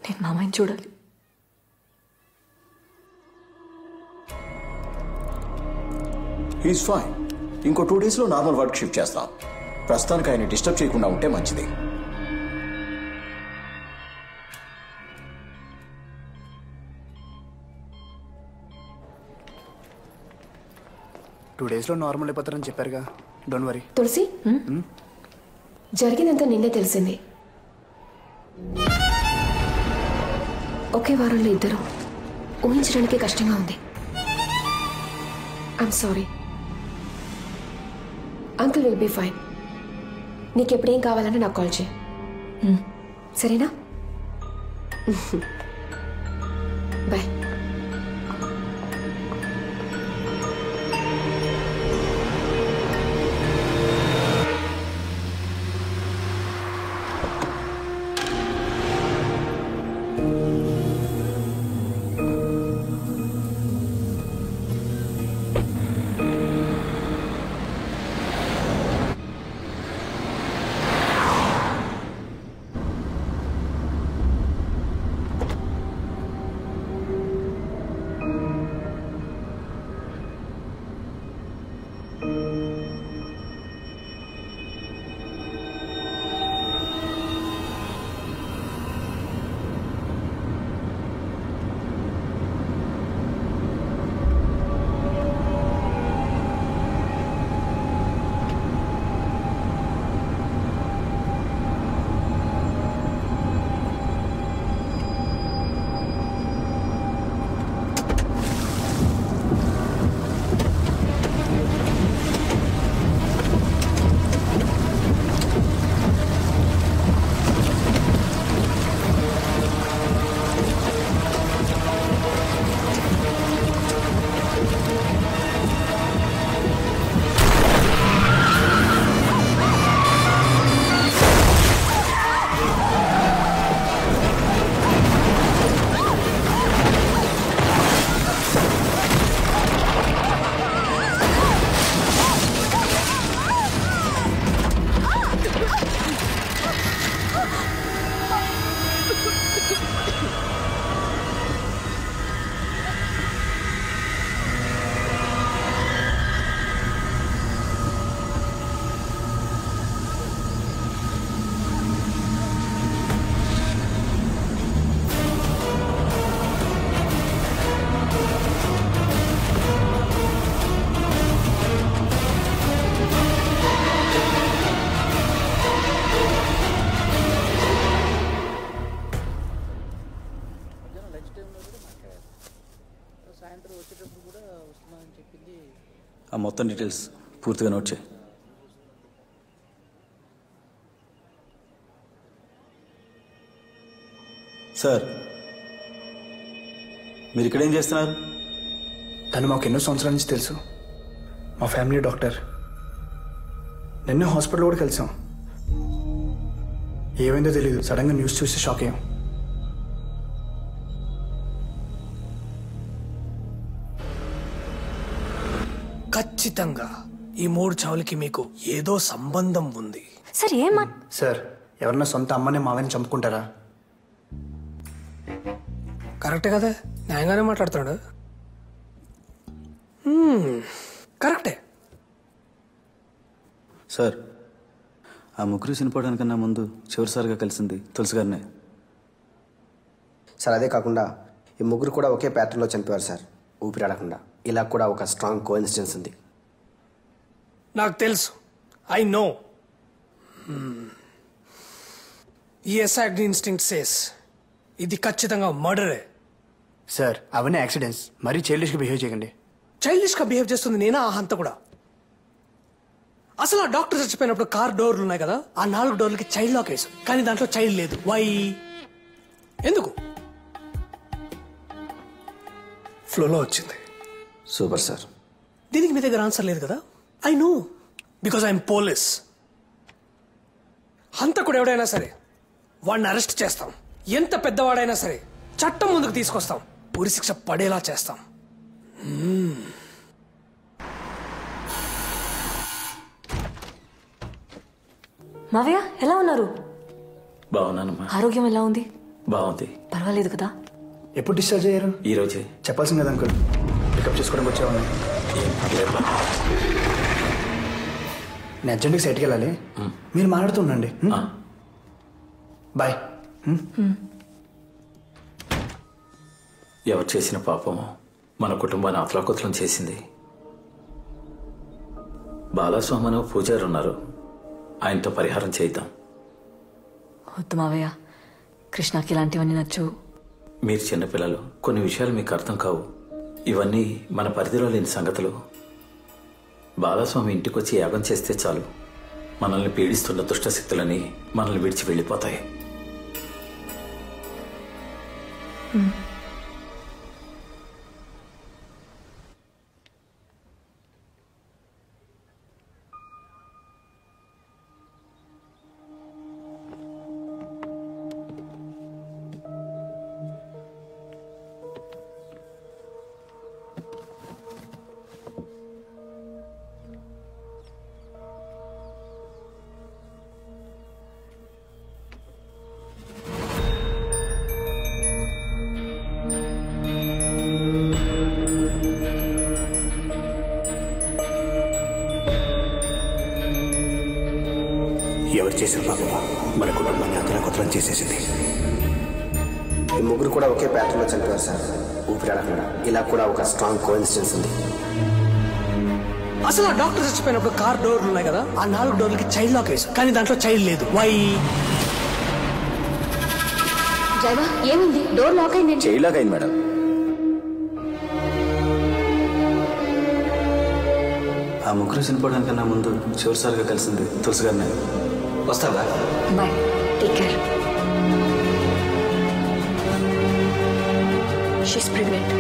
నేను మామయ్యని చూడాలి. He's fine. ఇంకో 2 daysలో నార్మల్ వర్క్ షిఫ్ట్ చేస్తాం. ప్రస్తుతానికి ఆయన డిస్టర్బ్ చేయకుండా ఉంటే మంచిది. టూ డేస్లో నార్మల్ అయిపోతారని చెప్పారుగా. Don't worry. తులసి, జరిగిందంతా నిన్నే తెలిసింది. ఒకే వారంలో ఇద్దరు ఊహించడానికి కష్టంగా ఉంది. I'm sorry. Uncle will be fine. నీకెప్పుడేం కావాలన్నా నాకు కాల్ చేయి, సరేనా? బాయ్. ఆ మొత్తం డీటెయిల్స్ పూర్తిగా నోట్ చేయి. సార్, మీరు ఇక్కడ ఏం చేస్తున్నారు? తను మాకు ఎన్నో సంవత్సరాల నుంచి తెలుసు. మా ఫ్యామిలీ డాక్టర్. నిన్నే హాస్పిటల్ కూడా కలిసాం. ఏమైందో తెలీదు, సడన్గా న్యూస్ చూసి షాక్ అయ్యాం. ఖచ్చితంగా ఈ 3 చావులకి మీకు ఏదో సంబంధం ఉంది. సార్ సార్, ఎవరన్నా సొంత అమ్మని మావని చంపుకుంటారా? కరెక్టే కదా, న్యాయంగానే మాట్లాడుతున్నాడు. కరెక్టే. సార్, ఆ ముగ్గురు చనిపోవడానికన్నా ముందు చివరిసారిగా కలిసింది తులసి గారినే. సార్, అదే కాకుండా ఈ ముగ్గురు కూడా ఒకే ప్యాటర్న్లో చనిపోయారు సార్, ఊపిరాడకుండా. ఇలా కూడా ఒక స్ట్రాంగ్ కోఇన్సిడెన్స్ ఉంది. నాకు తెలుసు, ఐ నో. ఈ ఎస్ఐడి ఇన్స్టింక్ట్ సేస్ ఇది ఖచ్చితంగా మర్డరే. సార్, అవన్నీ యాక్సిడెంట్స్. మరీ చైల్డిష్గా బిహేవ్ చేయకండి. చైల్డిష్గా బిహేవ్ చేస్తుంది నేనా ఆ హంత కూడా? అసలు ఆ డాక్టర్ చచ్చిపోయినప్పుడు కార్ డోర్లు ఉన్నాయి కదా, ఆ 4 డోర్లకి చైల్డ్ లాక్ వేసాం, కానీ దాంట్లో చైల్డ్ లేదు. వై? ఎందుకు? ఫ్లోలో వచ్చింది. Super sir. దీనికి మీ దగ్గర ఆన్సర్ లేదు కదా? I know, because I'm police. హంతకుడు ఎవడైనా సరే వాడిని అరెస్ట్ చేస్తాం. ఎంత పెద్దవాడైనా సరే చట్టం ముందుకు తీసుకొస్తాం. ఉరి శిక్ష పడేలా చేస్తాం. మావయ్య ఎలా ఉన్నారు? బాగున్నానమ్మా. ఆరోగ్యం ఎలా ఉంది? బాగుంది. పర్వాలేదు కదా? ఎప్పుడు డిశ్చార్జ్ అయ్యారు? ఈ రోజే. చెప్పాల్సింది కదా అంకుల్, పికప్ చేసుకోవడానికి వచ్చామని. నేను అర్జెంట్గా సైట్కి వెళ్ళాలి, మీరు మాట్లాడుతుండండి. బాయ్. ఎవరు చేసిన పాపమో మన కుటుంబాన్ని అతలాకుతలం చేసింది. బాలస్వామను పూజారు ఉన్నారు, ఆయనతో పరిహారం చేద్దాం. వద్దు మావయ్య, కృష్ణకి ఇలాంటివన్నీ నచ్చవు. మీరు చిన్నపిల్లలు, కొన్ని విషయాలు మీకు అర్థం కావు. ఇవన్నీ మన పరిధిలో లేని సంగతులు. బాలస్వామి ఇంటికి వచ్చి యాగం చేస్తే చాలు, మనల్ని పీడిస్తున్న దుష్టశక్తులని మనల్ని విడిచి వెళ్ళిపోతాయి. ఎవరు చేసిన పాపమా మన కుటుంబాన్ని అతలాకుతలం చేసేసింది. ఈ ముగ్గురు కూడా ఒకే ప్యాటర్న్లో చనిపోయారు సార్, ఊపిరాడకుండా. ఇలా కూడా ఒక స్ట్రాంగ్ కోఇన్సిడెన్స్ ఉంది. అసలు ఆ డాక్టర్ చచ్చిపోయినప్పుడు కార్ డోర్లు ఉన్నాయి కదా, ఆ 4 డోర్లకి చైల్డ్ లాక్ వేసాం, కానీ దాంట్లో చైల్డ్ లేదు. వై? డ్రైవర్, ఏమైంది? డోర్ లాక్ అయింది. చైల్డ్ లాక్ అయింది మేడం. ఆ ముగ్గురు చనిపోవడానికన్నా ముందు చివరిసారిగా కలిసింది తులసి గారినే. వస్తావా? Bye, take care. She's pregnant.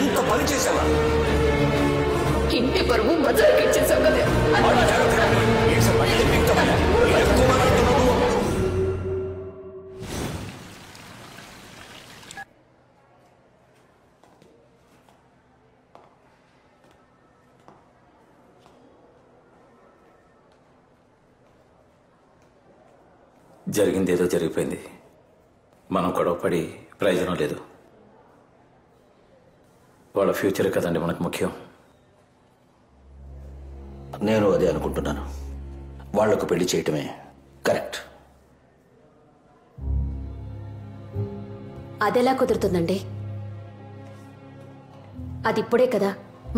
ఎంత పని చేసావా? ఇంటి పరువు బజార్కి ఇచ్చేసావు కదా. జరిగింది ఏదో జరిగిపోయింది. మనం గొడవపడి ప్రయోజనం లేదు. వాళ్ళ ఫ్యూచర్ కదండి మనకు ముఖ్యం. నేను అదే అనుకుంటున్నాను. వాళ్లకు పెళ్లి చేయటమే కరెక్ట్. అదెలా కుదురుతుందండి? అది ఇప్పుడే కదా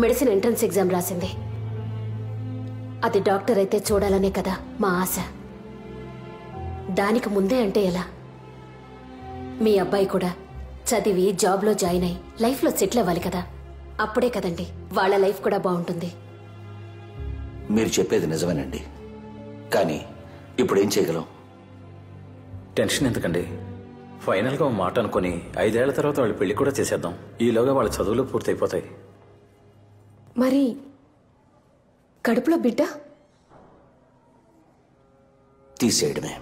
మెడిసిన్ ఎంట్రన్స్ ఎగ్జామ్ రాసింది. అది డాక్టర్ అయితే చూడాలనే కదా మా ఆశ. దానికి ముందే అంటే ఎలా? మీ అబ్బాయి కూడా చదివి జాబ్లో జాయిన్ అయి లైఫ్లో సెటిల్ అవ్వాలి కదా. అప్పుడే కదండి వాళ్ళ లైఫ్ కూడా బాగుంటుంది. మీరు చెప్పేది నిజమేనండి, కానీ ఇప్పుడు ఏం చేయగలం? టెన్షన్ ఎందుకండి? ఫైనల్గా ఒక మాట అనుకుని 5 ఏళ్ల తర్వాత వాళ్ళ పెళ్లి కూడా చేసేద్దాం. ఈలోగా వాళ్ళ చదువులు పూర్తయిపోతాయి. మరి కడుపులో బిడ్డ తీసేయడమే.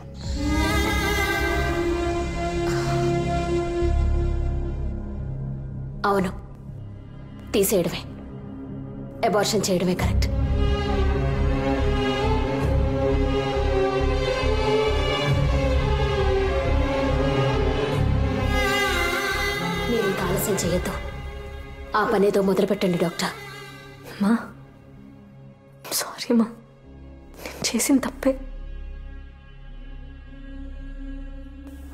అవును, తీసేయడమే. అబార్షన్ చేయడమే కరెక్ట్. మీరు ఇంకా ఆలస్యం చేయొద్దు. ఆ పనేదో మొదలు పెట్టండి డాక్టర్. మా సారీ మా, నేను చేసిన తప్పే.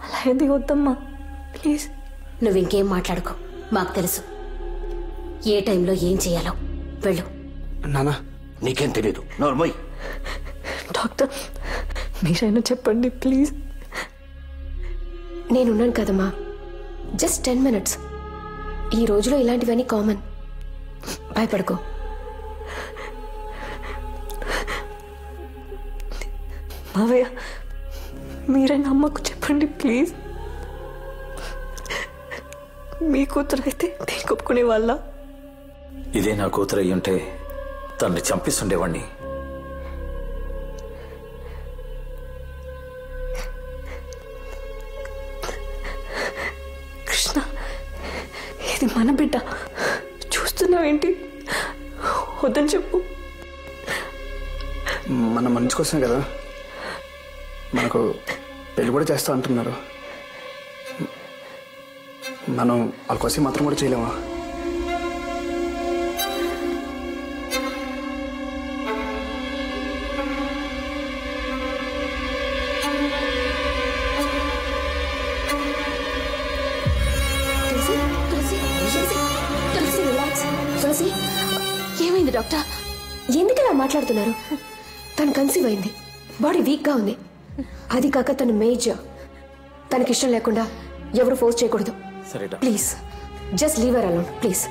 అలా ఏది వద్దమ్మా ప్లీజ్. నువ్వు ఇంకేం మాట్లాడుకో, మాకు తెలుసు ఏ టైంలో ఏం చేయాలో. వెళ్ళు. నానా నీకేం తెలియదు. నోర్మోయ్. డాక్టర్ మీరైనా చెప్పండి ప్లీజ్. నేనున్నాను కదమ్మా, జస్ట్ 10 minutes. ఈ రోజులో ఇలాంటివన్నీ కామన్. భయపడుకో. మావయ్య మీరైనా అమ్మకు చెప్పండి ప్లీజ్. మీ కూతురు అయితే నేను ఒప్పుకునే వాళ్ళ? ఇదే నా కూతురు అయ్యుంటే తనని చంపిస్తుండేవాణ్ణి. కృష్ణ, ఇది మన బిడ్డ. చూస్తున్నావేంటి? వద్దని చెప్పు. మన మంచి కోసమే కదా, మనకు పెళ్లి కూడా చేస్తా అంటున్నారు. మనం వాళ్ళ కోసం మాత్రం కూడా చేయలేమా? తులసి, ఏమైంది డాక్టర్? ఎందుకలా మాట్లాడుతున్నారు? తను కన్సీవ్ అయింది, బాడీ వీక్ గా ఉంది. అది కాక తను మేజర్. తనకిష్టం లేకుండా ఎవరు ఫోర్స్ చేయకూడదు. Please just leave her alone please.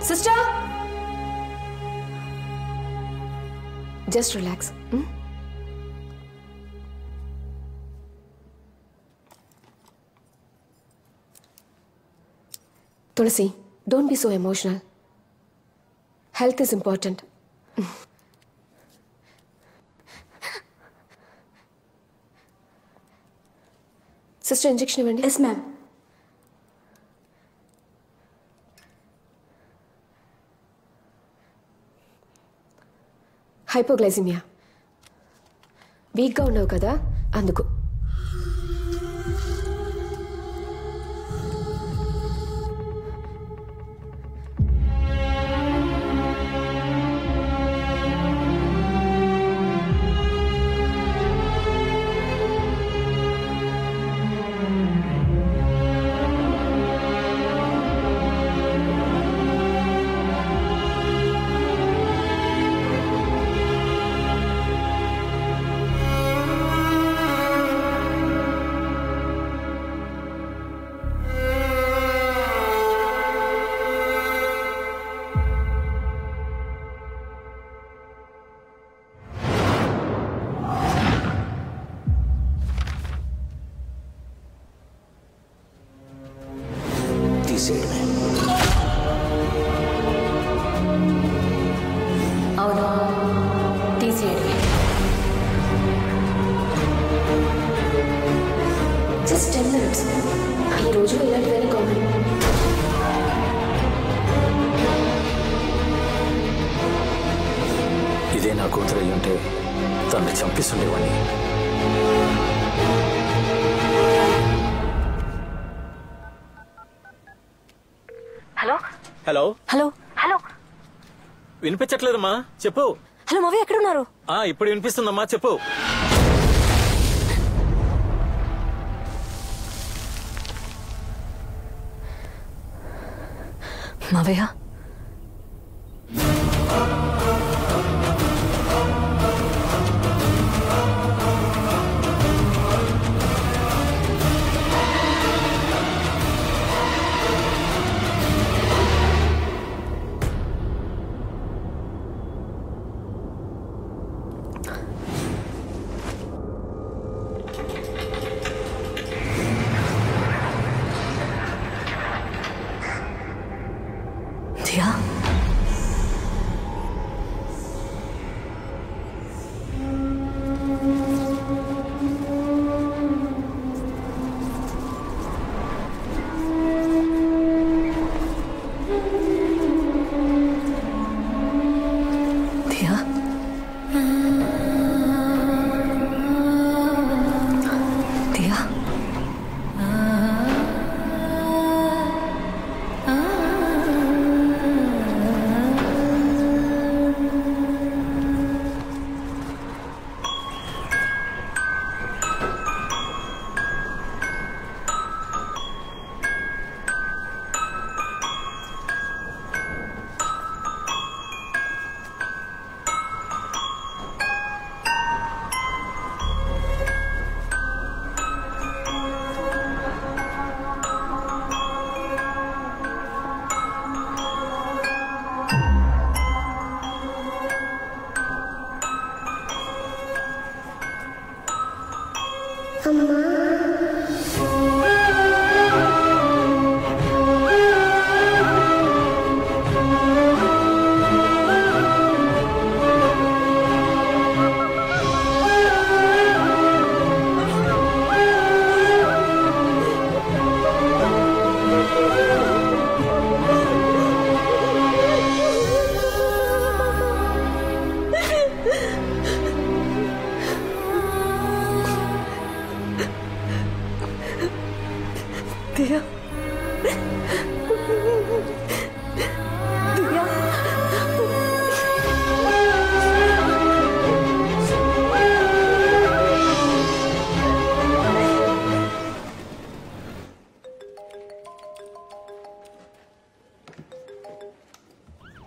Sister, just relax. Tulasi, don't be so emotional. Health is important. Sister, injection ఇవ్వండి. Yes ma'am. హైపోగ్లైసిమియా. వీక్గా ఉన్నావు కదా, అందుకు. అవును, తీసేయడమే. Just 10 minutes. ఈ రోజులో ఇలాంటివన్నీ కామన్. ఇదే నా కూతురు అయ్యుంటే తనని చంపిస్తుండేవాణ్ణి. హలో హలో హలో హలో, వినిపించట్లేదమ్మా, చెప్పు. హలో మావయ్య, ఎక్కడున్నారు? ఇప్పుడు వినిపిస్తుందమ్మా, చెప్పు. మావయ్య,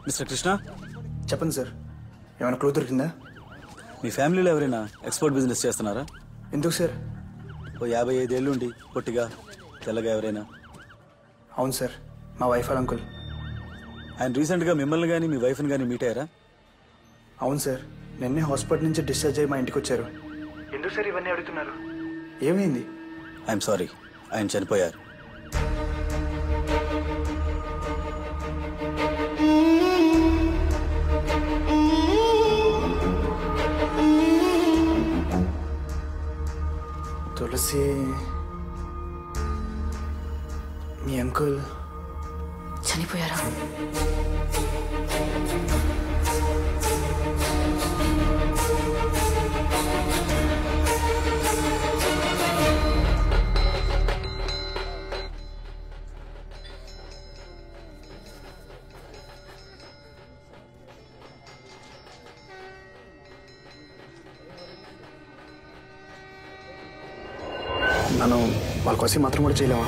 మిస్టర్ కృష్ణ చెప్పండి సార్, ఏమైనా క్లూ దొరికిందా? మీ ఫ్యామిలీలో ఎవరైనా ఎక్స్పోర్ట్ బిజినెస్ చేస్తున్నారా? ఎందుకు సార్? ఓ 55 ఏళ్ళుండి పొట్టిగా తెల్లగా ఎవరైనా? అవును సార్, మా వైఫ్ వాళ్ళ అంకుల్. ఆయన రీసెంట్గా మిమ్మల్ని కానీ మీ వైఫ్ని కానీ మీట్ అయ్యారా? అవును సార్, నిన్నే హాస్పిటల్ నుంచి డిశ్చార్జ్ అయ్యి మా ఇంటికి వచ్చారు. ఎందుకు సార్ ఇవన్నీ అడుగుతున్నారు? ఏమైంది? ఐఎమ్ సారీ, ఆయన చనిపోయారు. తులసి, మీ అంకుల్ చనిపోయారా? మనం వాళ్ళ కోసం మాత్రం కూడా చేయలేమా?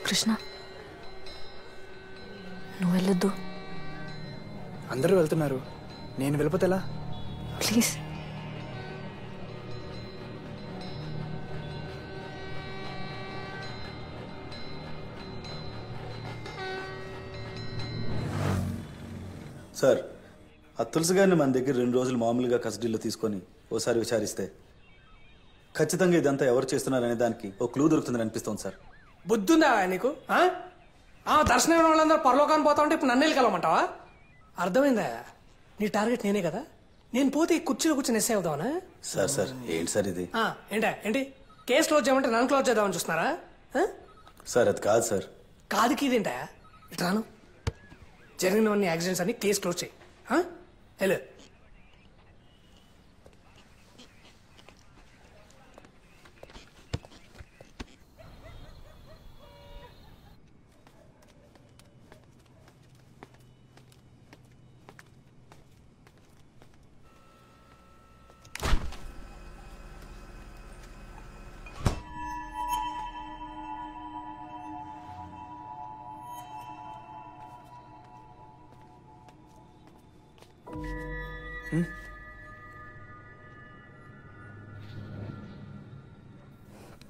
కృష్ణ, నువ్వు వెళ్ళొద్దు. అందరూ వెళ్తున్నారు, నేను వెళ్ళిపోతే ఎలా? ప్లీజ్. సార్, ఆ తులసి గారిని మన దగ్గర 2 రోజులు మామూలుగా కస్టడీలో తీసుకొని ఓసారి విచారిస్తే ఖచ్చితంగా ఇదంతా ఎవరు చేస్తున్నారనే దానికి ఓ క్లూ దొరుకుతుందని అనిపిస్తోంది సార్. బుద్ధుందా నీకు? దర్శనం వాళ్ళందరూ పరలోకాన్ని పోతా ఉంటే ఇప్పుడు నన్ను వెళ్ళమంటావా? అర్థమైందా? నీ టార్గెట్ నేనే కదా. నేను పోతే ఈ కుర్చీలో కూర్చొని ఎస్ఐ అవుతావనా? సార్ ఏంటి సార్ ఇది? ఏంటి కేసు క్లోజ్ చేయమంటే నన్ను క్లోజ్ చేద్దామని చూస్తున్నారా? సార్ అది కాదు సార్. కాదుకి ఇదేంటా? ఇట్లాను జరిగినవన్నీ యాక్సిడెంట్స్ అన్ని కేసు క్లోజ్ చేయి. హలో,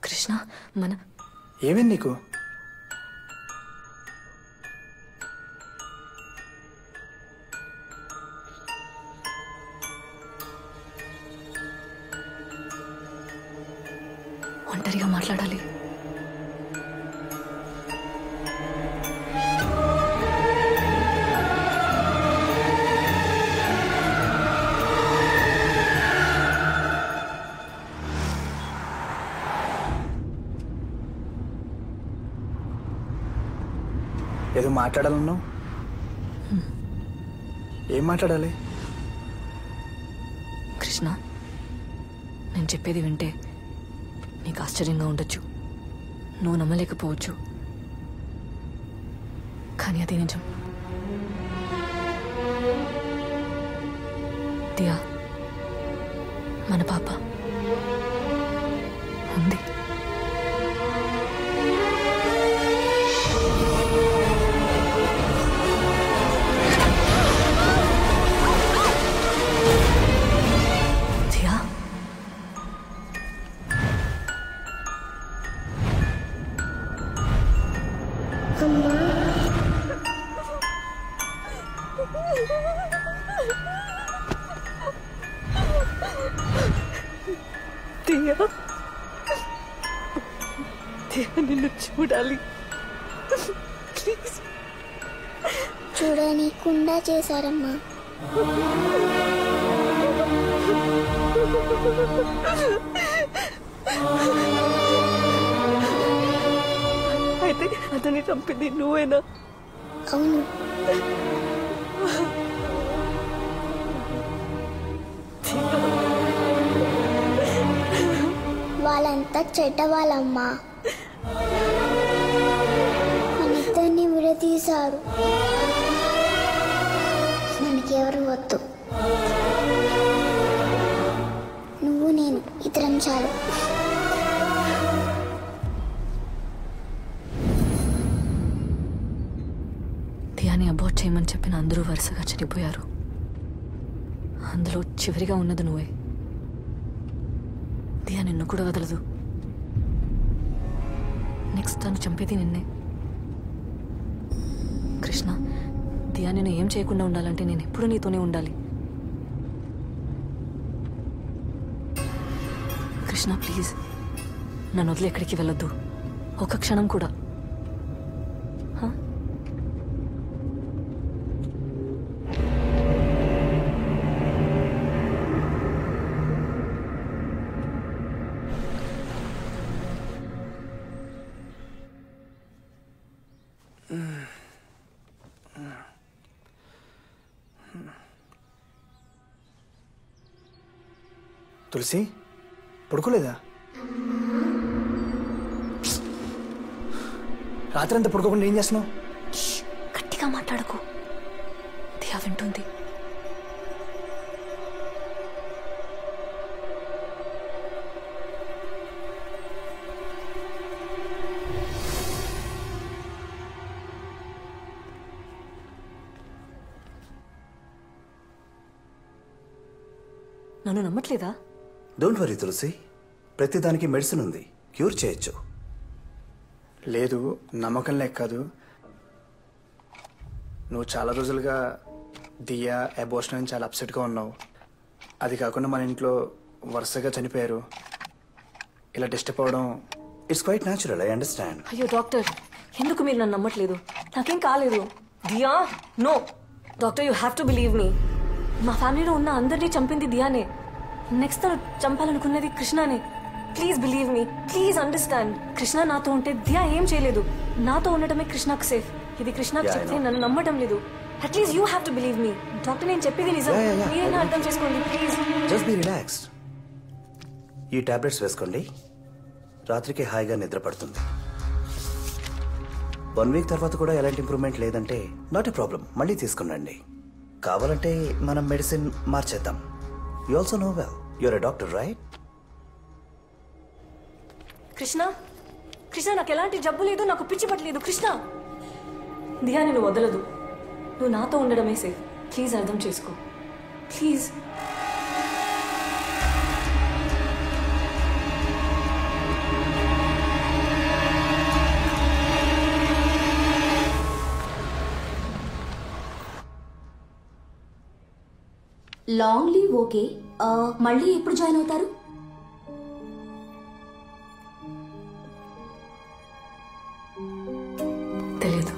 కృష్ణ, మన ఏమైంది నీకు? ఒంటరిగా మాట్లాడాలి. ఏదో మాట్లాడాలన్నావు, ఏం మాట్లాడాలి? కృష్ణ, నేను చెప్పేది వింటే నీకు ఆశ్చర్యంగా ఉండొచ్చు, నువ్వు నమ్మలేకపోవచ్చు, కానీ అది నిజం. దియా, మన పాప ఉంది. నిన్ను చూడాలి, ప్లీజ్. చూడనీకుండా చేశారమ్మా. అయితే అతన్ని చంపింది నువ్వేనా? అవును. వాళ్ళంతా చెడ్డవాళ్ళమ్మా. మనిద్దరిని విడదీశారు. మనకి ఇంకెవరు వద్దు. నువ్వు నేను ఇద్దరం చాలు. దియాని అబార్ట్ చేయమని చెప్పిన అందరూ వరుసగా చనిపోయారు. అందులో చివరిగా ఉన్నది నువ్వే. దియా నిన్ను కూడా వదలదు. నెక్స్ట్ తను చంపేది నిన్నే. కృష్ణ, దియా నేను ఏం చేయకుండా ఉండాలంటే నేను ఎప్పుడు నీతోనే ఉండాలి. కృష్ణ ప్లీజ్, నన్ను వదిలి ఎక్కడికి వెళ్ళొద్దు, ఒక క్షణం కూడా. తులసి పడుకోలేదా? రాత్రి అంతా పడుకోకుండా ఏం చేస్తున్నావు? గట్టిగా మాట్లాడకు, దియా వింటుంది. నన్ను నమ్మట్లేదా? డోంట్ వరీ తులసి, ప్రతిదానికి మెడిసిన్ ఉంది, క్యూర్ చేయొచ్చు. లేదు, నమ్మకం లేక కాదు. నువ్వు చాలా రోజులుగా దియా అబోర్షన్ అని చాలా అప్సెట్గా ఉన్నావు. అది కాకుండా మన ఇంట్లో వరుసగా చనిపోయారు. ఇలా డిస్టర్బ్ అవ్వడం it's quite natural, I understand. అయ్యో డాక్టర్, ఎందుకు మీరు నన్ను నమ్మట్లేదు? నాకేం కాలేదు. Diya no doctor, you have to believe me. మా ఫ్యామిలీలో ఉన్న అందరినీ చంపింది దియానే. నెక్స్ట్ తను చంపాలనుకున్నది కృష్ణనే. Please believe me, please understand. Krishna నాతో ఉంటే దియా ఏం చేయలేదు. నాతో ఉండటమే కృష్ణకు సేఫ్. ఇది కృష్ణకు చెప్తే నన్ను నమ్మటం లేదు. At least you have to believe me. Doctor నేను చెప్పేది నిజం, మీరైనా అర్థం చేసుకోండి ప్లీజ్. Just be relaxed. ఈ టాబ్లెట్స్ వేసుకోండి, రాత్రికి హాయిగా నిద్ర పడుతుంది. 1 వీక్ తర్వాత కూడా ఎలాంటి ఇంప్రూవ్మెంట్ లేదంటే నాట్ ఎ ప్రాబ్లం, మళ్ళీ తీసుకునండి. కావాలంటే మనం మెడిసిన్ మార్చేద్దాం. You also know well, you're a doctor right? Krishna, Krishna నాకు ఎలాంటి జబ్బు లేదు, నాకు పిచ్చి పట్టలేదు. కృష్ణ, దియా నేను వదలదు. నువ్వు నాతో ఉండడమే సేఫ్. ప్లీజ్ అర్థం చేసుకో ప్లీజ్. లాంగ్ లీవ్ ఓకే, మళ్ళీ ఎప్పుడు జాయిన్ అవుతారు? తెలీదు.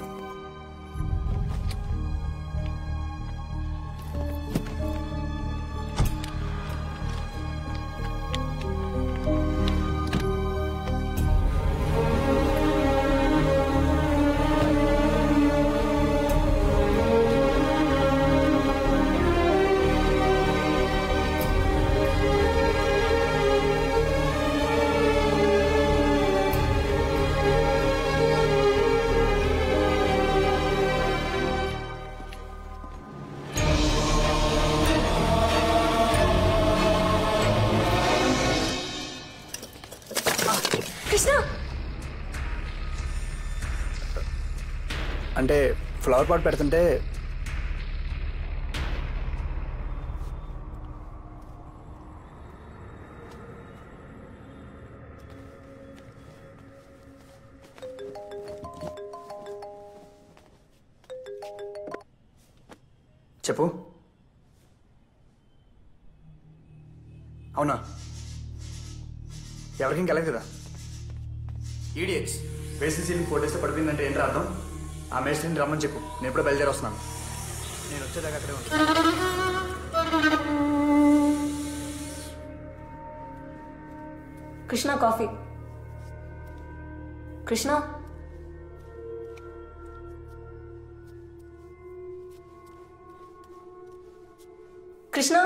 అంటే ఫ్లవర్ పాట్ పెడుతుంటే చెప్పు. అవునా? ఎవరికి ఇంకెళ్ళదు కదా. ఈడియట్స్, వేసిన సీలింగ్ 4 days పడిపోయిందంటే ఏంటి అర్థం? ఆ మేస్త్రిని రమ్మని చెప్పు, నేను ఎప్పుడో బయలుదేరి వస్తున్నాను. నేను వచ్చేదాకా అక్కడే ఉంటాను. కృష్ణ కాఫీ. కృష్ణ, కృష్ణ,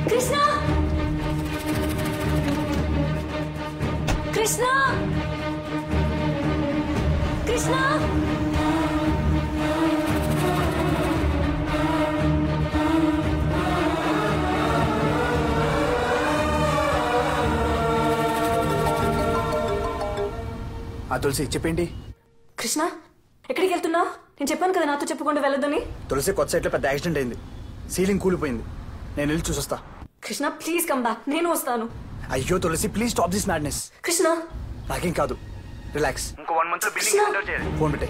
కృష్ణ, కృష్ణ, కృష్ణ. కృష్ణ ఆ తులసి చెప్పేంటి? కృష్ణ ఎక్కడికి వెళ్తున్నావు? నేను చెప్పాను కదా నాతో చెప్పకుండా వెళ్ళొద్దని. తులసి కొత్త సైట్లో పెద్ద యాక్సిడెంట్ అయింది. సీలింగ్ కూలిపోయింది. నేను వెళ్ళి చూసొస్తా. Krishna please come back. నేను వస్తాను. అయ్యో Tulasi please stop this madness. Krishna నాకేం కాదు, రిలాక్స్. ఇంకో 1 month బిల్లింగ్ హ్యాండ్ ఓవర్ చేయాలి. ఫోన్ పెట్టే.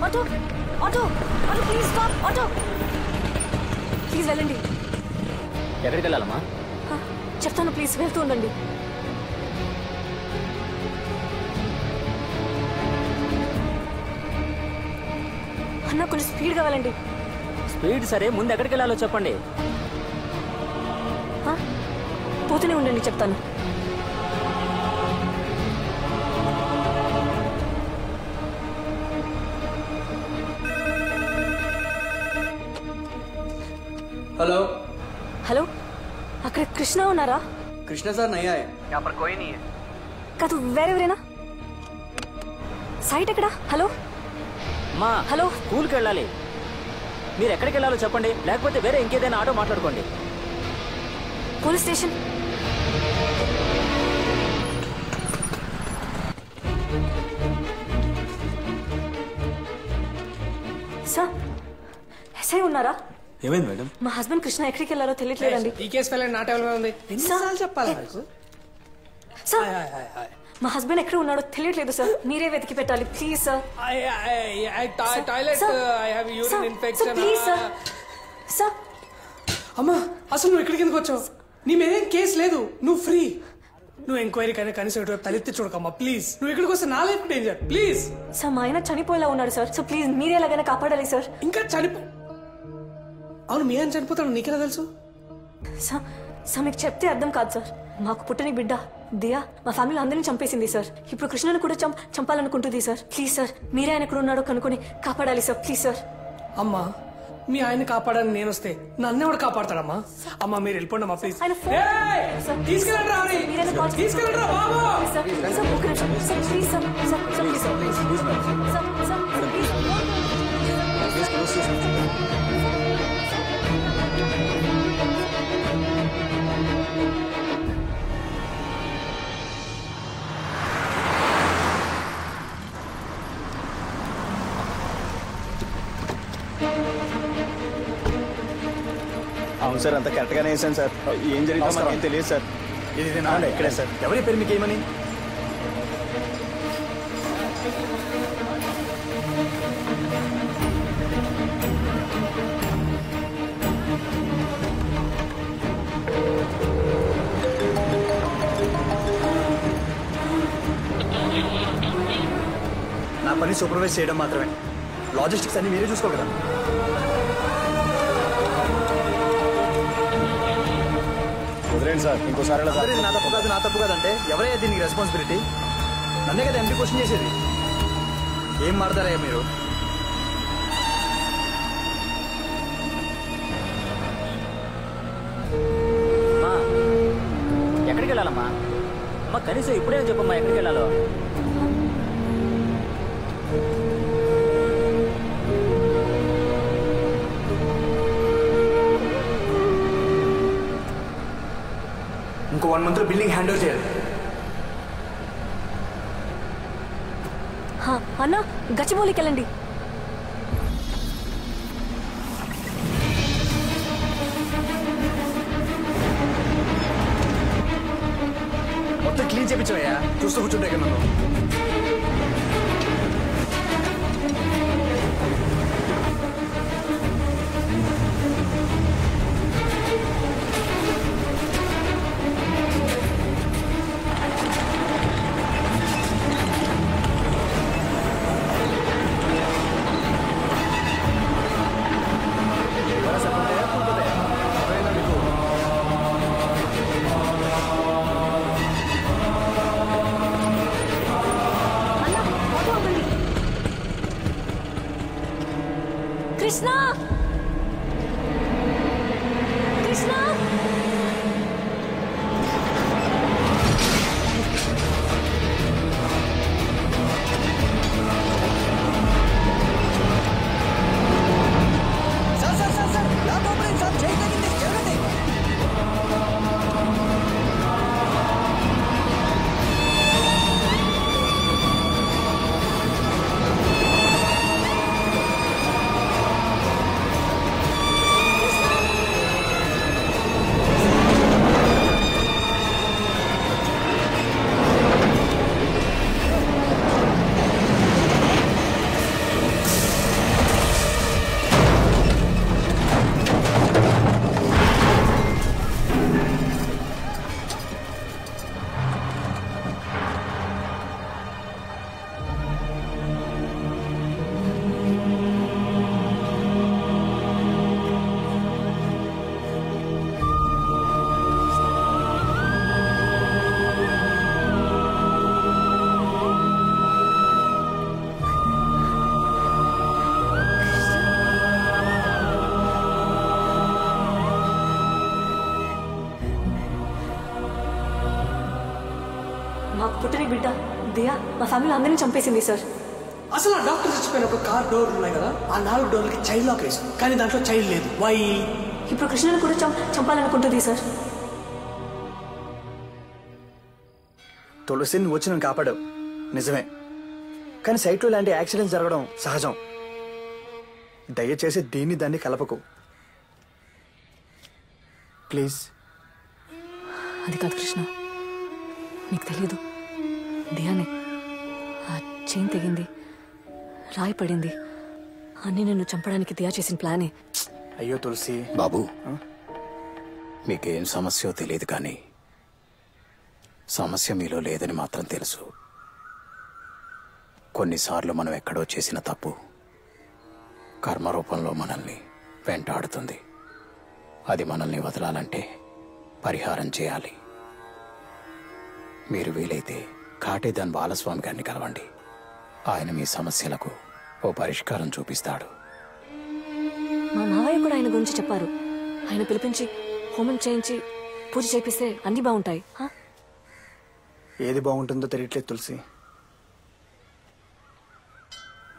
Auto auto auto please stop. Auto please వెళ్ళండి. ఎక్కడికి వెళ్ళాలమ్మా? చెప్తాను ప్లీజ్ వెళ్తూ ఉండండి. అన్న కొంచెం స్పీడ్గా వెళ్ళండి. స్పీడ్ సరే, ముందు ఎక్కడికి వెళ్ళాలో చెప్పండి. పోతూనే ఉండండి, చెప్తాను. हेलो హలో, అక్కడ కృష్ణ ఉన్నారా? कृष्णा सर नहीं आए, यहाँ पर कोई नहीं है. కాదు వేరెవరేనా? సైట్ ఎక్కడ? హలో మా హలో, స్కూల్కి వెళ్ళాలి. మీరు ఎక్కడికి వెళ్ళాలో చెప్పండి, లేకపోతే వేరే ఇంకేదైనా ఆటో మాట్లాడుకోండి. Police station. సార్ ఎస్ఐ ఉన్నారా? ఏమైంది మేడం? మా హస్బెండ్ కృష్ణ ఎక్కడికి వెళ్ళారో తెలియట్లేదండి. ఈ కేసు ఫైల్ నా టేబుల్ మీద ఉంది. ఎన్నిసార్లు చెప్పాలి నాకు? సార్ మా హస్బెండ్ ఎక్కడ ఉన్నాడో తెలియట్లేదు సార్. మీరే వెతికి పెట్టాలి please sir. Toilet I have urine infection. Please sir. Sir అమ్మా అసలు నువ్వు ఎక్కడికి ఎందుకు వచ్చావు? నీ మీదేం కేసు లేదు, నువ్వు ఫ్రీ. నువ్వు ఎంక్వైరీ కైనా కనీసం ఇటువైపు తలెత్తి చూడకమ్మా ప్లీజ్. నువ్వు ఇక్కడికి వస్తే నా లైఫ్ డేంజర్ ప్లీజ్. సార్ మా ఆయన చనిపోయేలా ఉన్నాడు సార్. సో ప్లీజ్ మీరే ఎలాగైనా కాపాడాలి సార్. ఇంకా అవును, మీ ఆయన చనిపోతాడు నీకెలా తెలుసు? సార్ మీకు చెప్తే అర్థం కాదు సార్. మాకు పుట్టని బిడ్డ దియా మా ఫ్యామిలీ అందరినీ చంపేసింది సార్. ఇప్పుడు కృష్ణను కూడా చంపాలనుకుంటుంది సార్. ప్లీజ్ సార్ మీరే ఆయన ఎక్కడ ఉన్నాడో కనుక్కొని కాపాడాలి సార్ ప్లీజ్ సార్. అమ్మా మీ ఆయన కాపాడని నేను వస్తే నన్ను ఎవడు కాపాడతాడమ్మా? అమ్మా మీరు వెళ్ళిపోండి అమ్మా ప్లీజ్. తీసుకెళ్ళండి అవును సార్, అంత కరెక్ట్గానే వేసాను సార్. ఏం జరిగిందో మనకేం తెలియదు సార్. ఇది ఇక్కడే సార్. ఎవరి పేరు మీకు ఏమని? నా పని సూపర్వైజ్ చేయడం మాత్రమే. లాజిస్టిక్స్ అన్ని మీరే చూసుకోగలరా? వదిలేండి సార్, ఇంకోసారి నా తప్పు కాదంటే ఎవరైనా దీనికి రెస్పాన్సిబిలిటీ? నన్నే కదా ఎంపీ క్వశ్చన్ చేసేది. ఏం మాడతారయ్యా మీరు? ఎక్కడికి వెళ్ళాలమ్మా? అమ్మ కనీసం ఇప్పుడే చెప్పమ్మా ఎక్కడికి వెళ్ళాలో. ఇంకో 1 month బిల్డింగ్ హ్యాండ్ ఓవర్ చేయాలి. అన్న గచ్చిబౌలికి వెళ్ళండి. మొత్తం క్లీన్ చేయించవయ్యా. చూస్తూ కూర్చుంటే నన్ను. మాకు పుట్టిన బిడ్డ దియా మా ఫ్యామిలీ అందరినీ చంపేసింది సార్. అసలు ఆ డాక్టర్ చచ్చిపోయిన ఒక కార్ డోర్లు ఉన్నాయి కదా, ఆ 4 డోర్లకి చైల్డ్ లాక్ వేసాం, కానీ దాంట్లో చైల్డ్ లేదు. వై? ఇప్పుడు కృష్ణను కూడా చంపాలనుకుంటుంది సార్. తులసి నువ్వు వచ్చి నన్ను కాపాడావు నిజమే, కానీ సైట్లో ఇలాంటి యాక్సిడెంట్స్ జరగడం సహజం. దయచేసి దీన్ని దాన్ని కలపకు ప్లీజ్. అది కాదు కృష్ణ, నీకు తెలీదు, దియానే ఆ చైన్ తెగింది, రాయి పడింది, అన్నీ నిన్ను చంపడానికి దియా చేసిన ప్లానే. అయ్యో తులసి. బాబు మీకేం సమస్యో తెలియదు కానీ సమస్య మీలో లేదని మాత్రం తెలుసు. కొన్నిసార్లు మనం ఎక్కడో చేసిన తప్పు కర్మరూపంలో మనల్ని వెంటాడుతుంది. అది మనల్ని వదలాలంటే పరిహారం చేయాలి. మీరు వీలైతే కాటేదాన్ బాలస్వామి గారిని కలవండి. ఆయన మీ సమస్యలకు ఓ పరిష్కారం చూపిస్తాడు. మా మావయ్య కూడా ఆయన గురించి చెప్పారు. ఆయన పిలిపించి హోమం చేయించి పూజ చేపిస్తే అన్నీ బాగుంటాయి. ఏది బాగుంటుందో తెలియట్లేదు తులసి.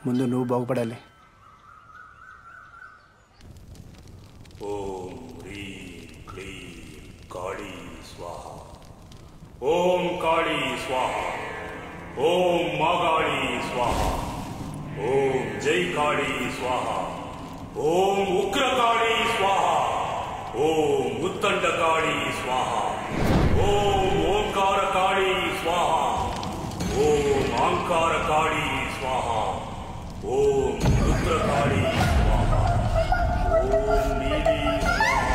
ముందు నువ్వు బాగుపడాలి. ఓం హ్రీం క్లీం కాళీ స్వాహ. ఓం కాళీ స్వాహ. ఓం మాగాళీ స్వాహ. ఓం జై కాళీ స్వాహ. ఓం ఉగ్రకాళీ స్వాహ. ఓం ఉత్తండకాళీ స్వాహ. ఓం ఓంకారకాళీ స్వాహ. ఓం ఆంకారకాళీ స్వాహ. ఓం రుద్రకాళీ స్వాహ. ఓం నీలీ స్వాహ.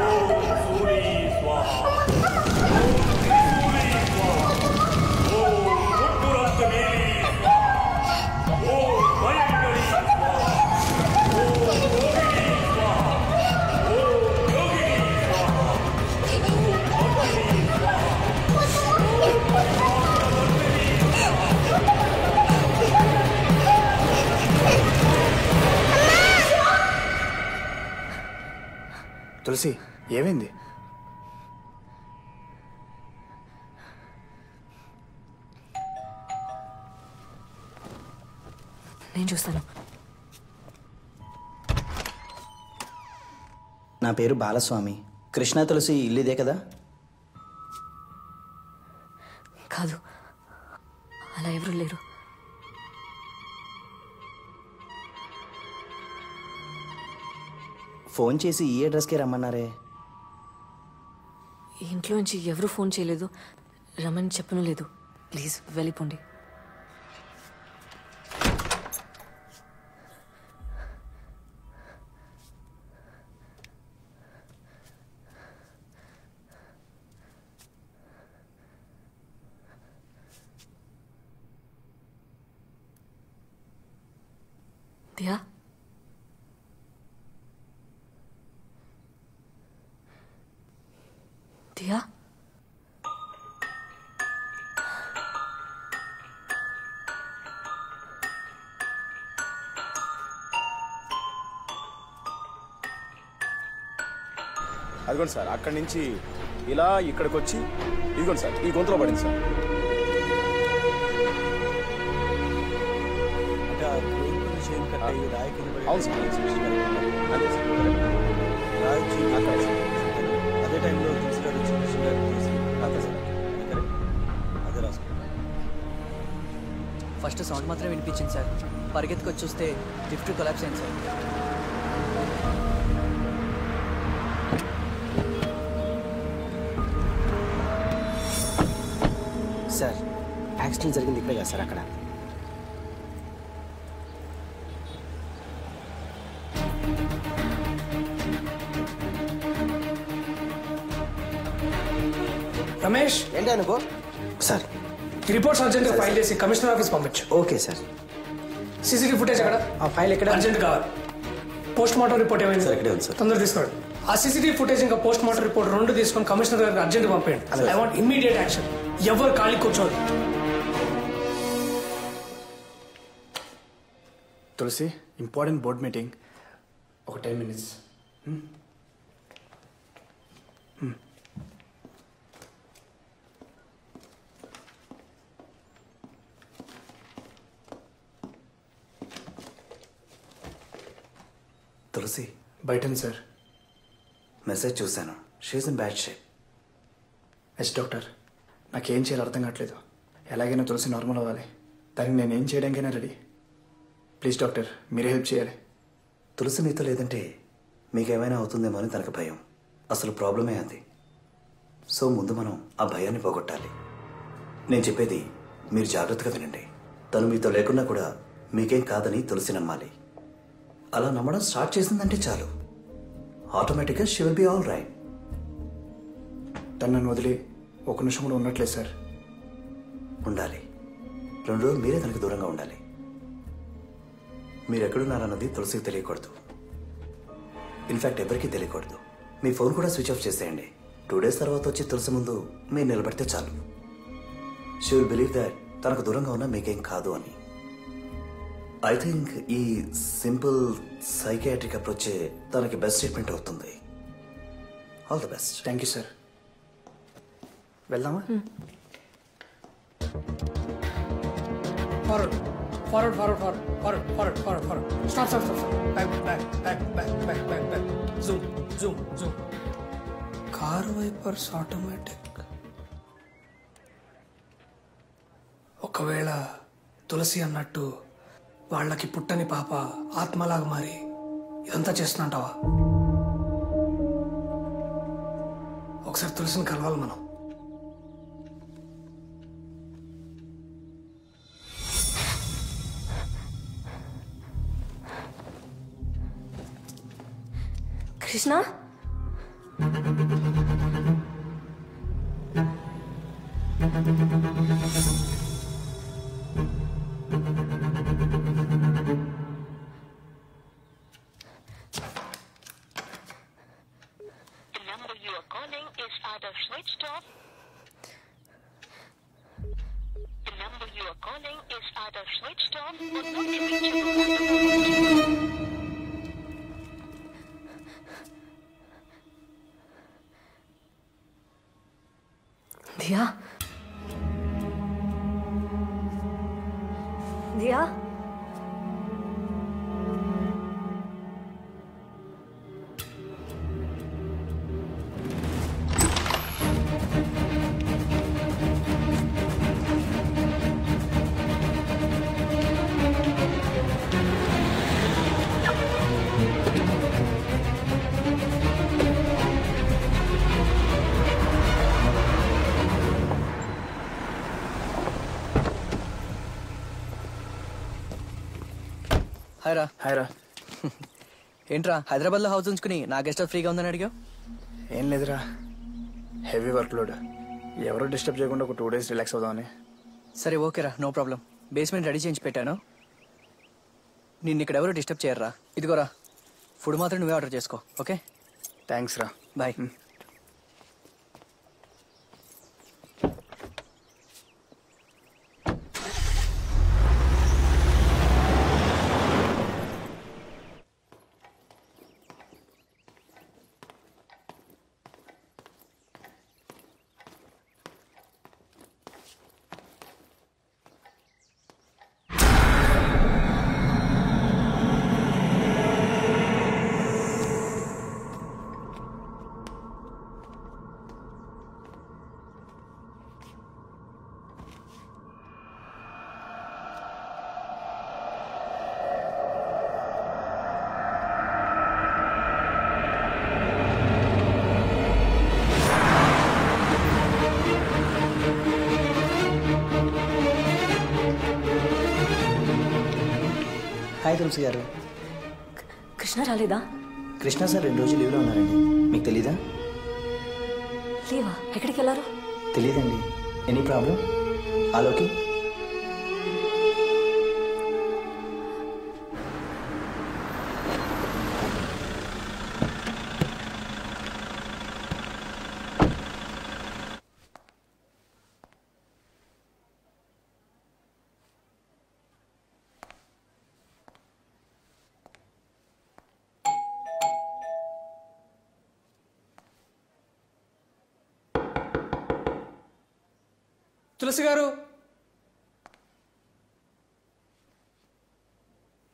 ఓం సూరీ స్వాహ. ఓం త్రిశూలీ స్వాహ. ఓం ముట్టురంత నీలీ స్వాహ. ఓం భయంకరీ స్వాహ. ఓం యోగినీ స్వాహ. ఓం యోగినీ స్వాహ. ఓం భక్తినీ స్వాహ. ఓం భక్తినీ స్వాహ. తులసి ఏమైంది? నేను చూస్తాను. నా పేరు బాలస్వామి. కృష్ణ తులసి ఇల్లు ఇదే కదా? కాదు, అలా ఎవరు లేరు. ఫోన్ చేసి ఈ అడ్రస్కే రమ్మన్నారే. ఇంట్లోంచి ఎవరు ఫోన్ చేయలేదు, రమ్మని చెప్పను లేదు. ప్లీజ్ వెళ్ళిపోండి. దియా, దియా, అదిగోండి సార్, అక్కడి నుంచి ఇలా ఇక్కడికి వచ్చి ఇదిగోండి సార్, ఈ గొంతులో పడింది సార్. అవును సార్, అదే సార్. అదే టైంలో తీసుగారు అదే సార్, అదే రాసుకో. ఫస్ట్ సౌండ్ మాత్రం వినిపించింది సార్. పరిగెత్తుకొచ్చి చూస్తే లిఫ్ట్ కొలాప్స్ అయింది సార్. సార్ యాక్సిడెంట్ జరిగింది ఇక్కడే కదా సార్? అక్కడ రమేష్ ఏంటి అనుకో సార్. ఈ రిపోర్ట్స్ అర్జెంట్గా ఫైల్ చేసి కమిషనర్ ఆఫీస్ పంపించు. Okay sir. సీసీటీవీ ఫుటేజ్ ఎక్కడ? ఆ ఫైల్ ఎక్కడ? అర్జెంట్ కావాలి. పోస్ట్ మార్టం రిపోర్ట్ ఏమైంది? సార్ ఇక్కడే ఉంది సార్. తొందరగా తీసుకోండి. ఆ సీసీటీవీ ఫుటేజ్ ఇంకా పోస్ట్ మార్టం రిపోర్ట్ 2 తీసుకొని కమిషనర్ గారికి అర్జెంట్ పంపేయండి. I want immediate action. ఎవరు ఖాళీ కూర్చోదు. తులసి, ఇంపార్టెంట్ బోర్డ్ మీటింగ్, ఒక 10 minutes. తులసి బయట సార్. మెసేజ్ చూశాను. She's in bad shape. Yes doctor, నాకేం చేయాలో అర్థం కావట్లేదు. ఎలాగైనా తులసి నార్మల్ అవ్వాలి. దానికి నేనేం చేయడానికైనా రెడీ. ప్లీజ్ డాక్టర్, మీరే హెల్ప్ చేయాలి. తులసి మీతో లేదంటే మీకేమైనా అవుతుందేమో అని తనకు భయం. అసలు ప్రాబ్లమే అది. సో ముందు మనం ఆ భయాన్ని పోగొట్టాలి. నేను చెప్పేది మీరు జాగ్రత్తగా వినండి. తను మీతో లేకున్నా కూడా మీకేం కాదని తులసి నమ్మాలి. అలా నమ్మడం స్టార్ట్ చేసిందంటే చాలు, ఆటోమేటిక్గా she will be all right. తను నన్ను వదిలి ఒక నిమిషం కూడా ఉండట్లేదు సార్. ఉండాలి. 2 రోజులు మీరే తనకు దూరంగా ఉండాలి. మీరు ఎక్కడున్నారన్నది తులసికి తెలియకూడదు. ఇన్ఫ్యాక్ట్ ఎవరికీ తెలియకూడదు. మీ ఫోన్ కూడా స్విచ్ ఆఫ్ చేసేయండి. 2 డేస్ తర్వాత వచ్చి తులసి ముందు మీరు నిలబడితే చాలు. షీ విల్ బిలీవ్ దాట్ తనకు దూరంగా ఉన్నా మీకేం కాదు అని. ఐ థింక్ ఈ సింపుల్ సైకియాట్రిక్ అప్రోచే తనకి బెస్ట్ ట్రీట్మెంట్ అవుతుంది. All the best. Thank you sir. వెళ్దామా? Forward, forward, forward, forward, forward, forward, forward, forward. Stop, stop, stop, stop. Back, back, back, back, back, back, back. Zoom, zoom, zoom. Car wipers automatic. ఒకవేళ తులసి అన్నట్టు వాళ్ళకి పుట్టని పాప ఆత్మలాగా మారి ఇదంతా చేస్తున్నట్టావా? ఒకసారి తులసిని కలవాలి మనం. కృష్ణ, దియా, దియా, హాయ్రా. హాయ్రా. ఏంట్రా హైదరాబాద్లో హౌస్ ఉంచుకుని నా గెస్ట్ హౌస్ ఫ్రీగా ఉందని అడిగావు? ఏం లేదురా, హెవీ వర్క్ లోడ్. ఎవరో డిస్టర్బ్ చేయకుండా ఒక 2 డేస్ రిలాక్స్ అవుదామని. సరే ఓకేరా, నో ప్రాబ్లం. బేస్మెంట్ రెడీ చేయించి పెట్టాను. నిన్ను ఇక్కడ ఎవరు డిస్టర్బ్ చేయర్రా. ఇదిగోరా, ఫుడ్ మాత్రం నువ్వే ఆర్డర్ చేసుకో. ఓకే, థ్యాంక్స్ రా. బాయ్. హాయ్ తులసి గారు. కృష్ణ రాలేదా? కృష్ణ సార్ 2 రోజులు లీవ్లో ఉన్నారండి. మీకు తెలీదా? లేవా? ఎక్కడికి వెళ్ళారు? తెలీదండి. Any problem? ఆలోకి తులసి గారు,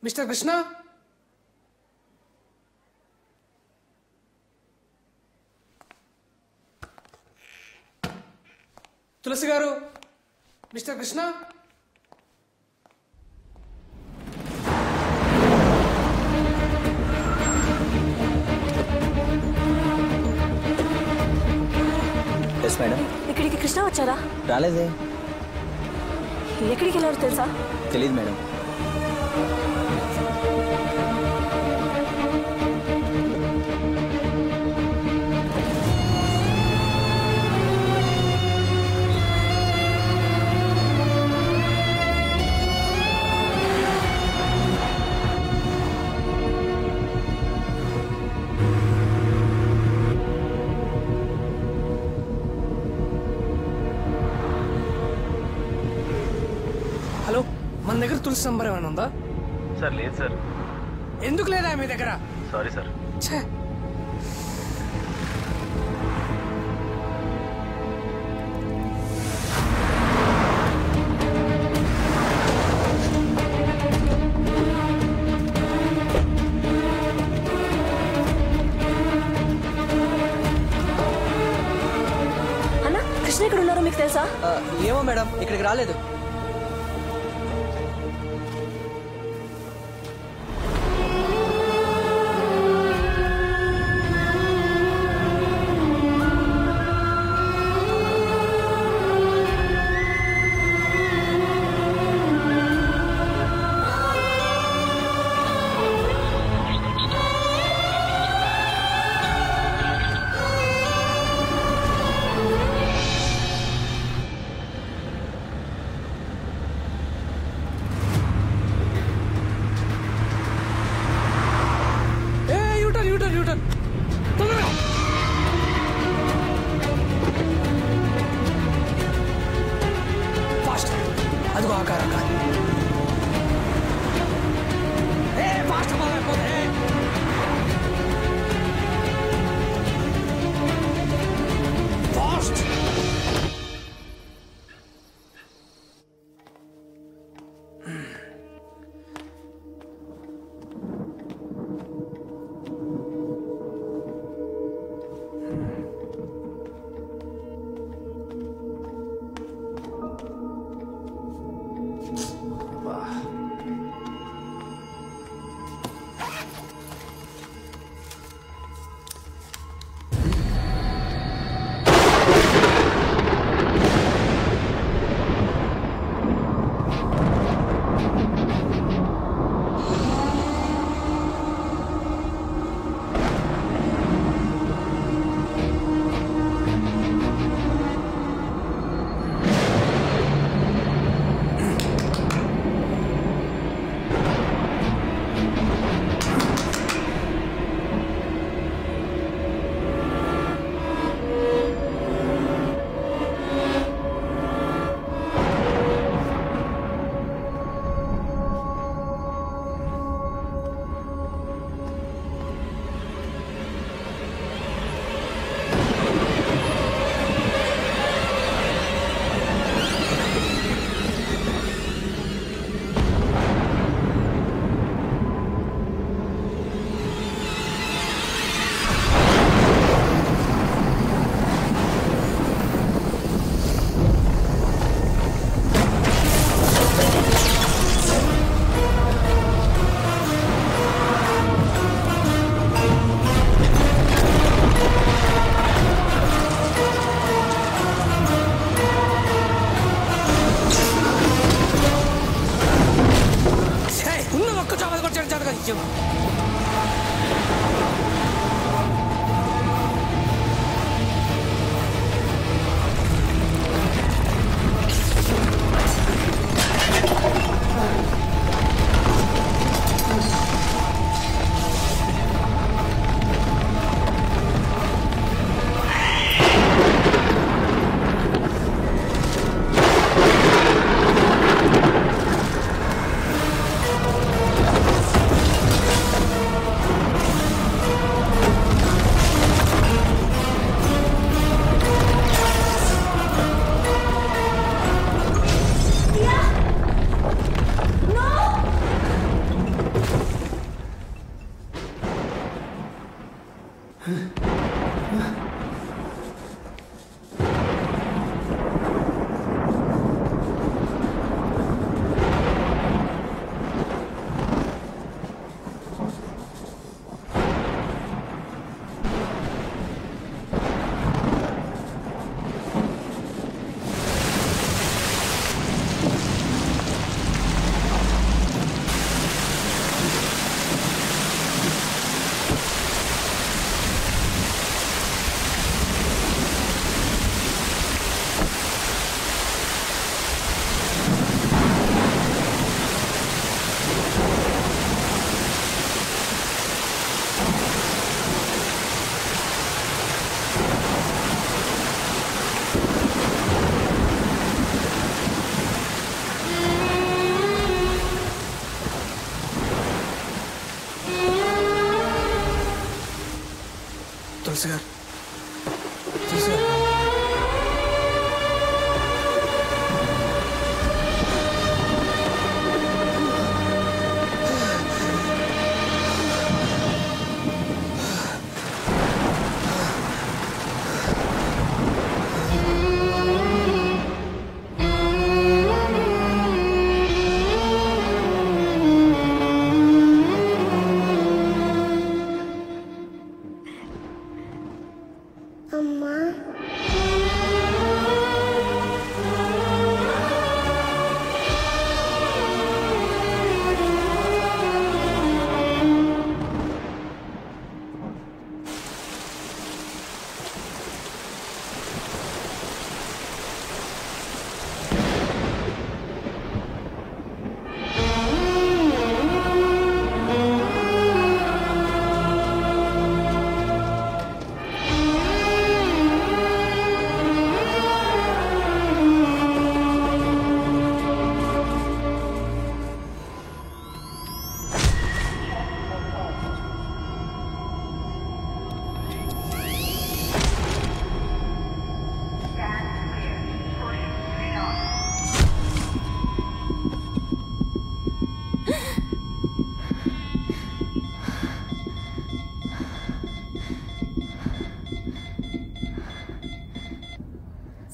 మిస్టర్ కృష్ణ, తులసి గారు, మిస్టర్ కృష్ణ. Yes madam. ఇక్కడికి కృష్ణ వచ్చారా? రాలేదే. ఎక్కడికి వెళ్ళారు తెలుసా? తెలియదు మేడం. హలో, మన దగ్గర తులసి నంబర్ ఏమైనా ఉందా? సార్ లేదు సార్. ఎందుకు లేదా మీ దగ్గర? Sorry sir. ఛే, అన్న కృష్ణ ఇక్కడ ఉన్నారో మీకు తెలుసా? ఏమో మేడం, ఇక్కడికి రాలేదు.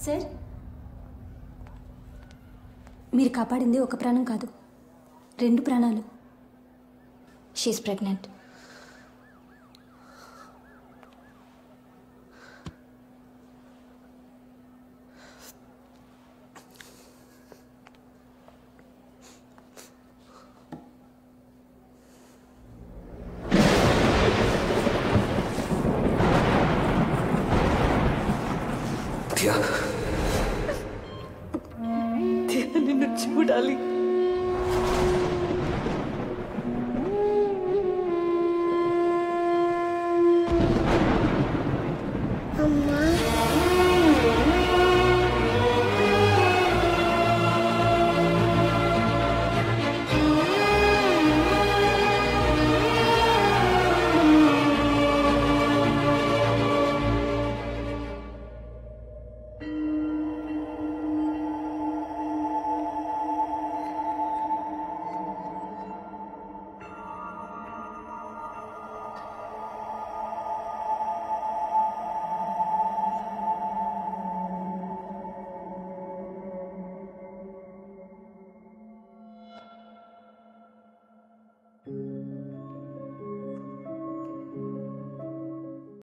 సార్, మీరు కాపాడింది ఒక ప్రాణం కాదు, 2 ప్రాణాలు. She is pregnant. నిన్ను చూడాలి.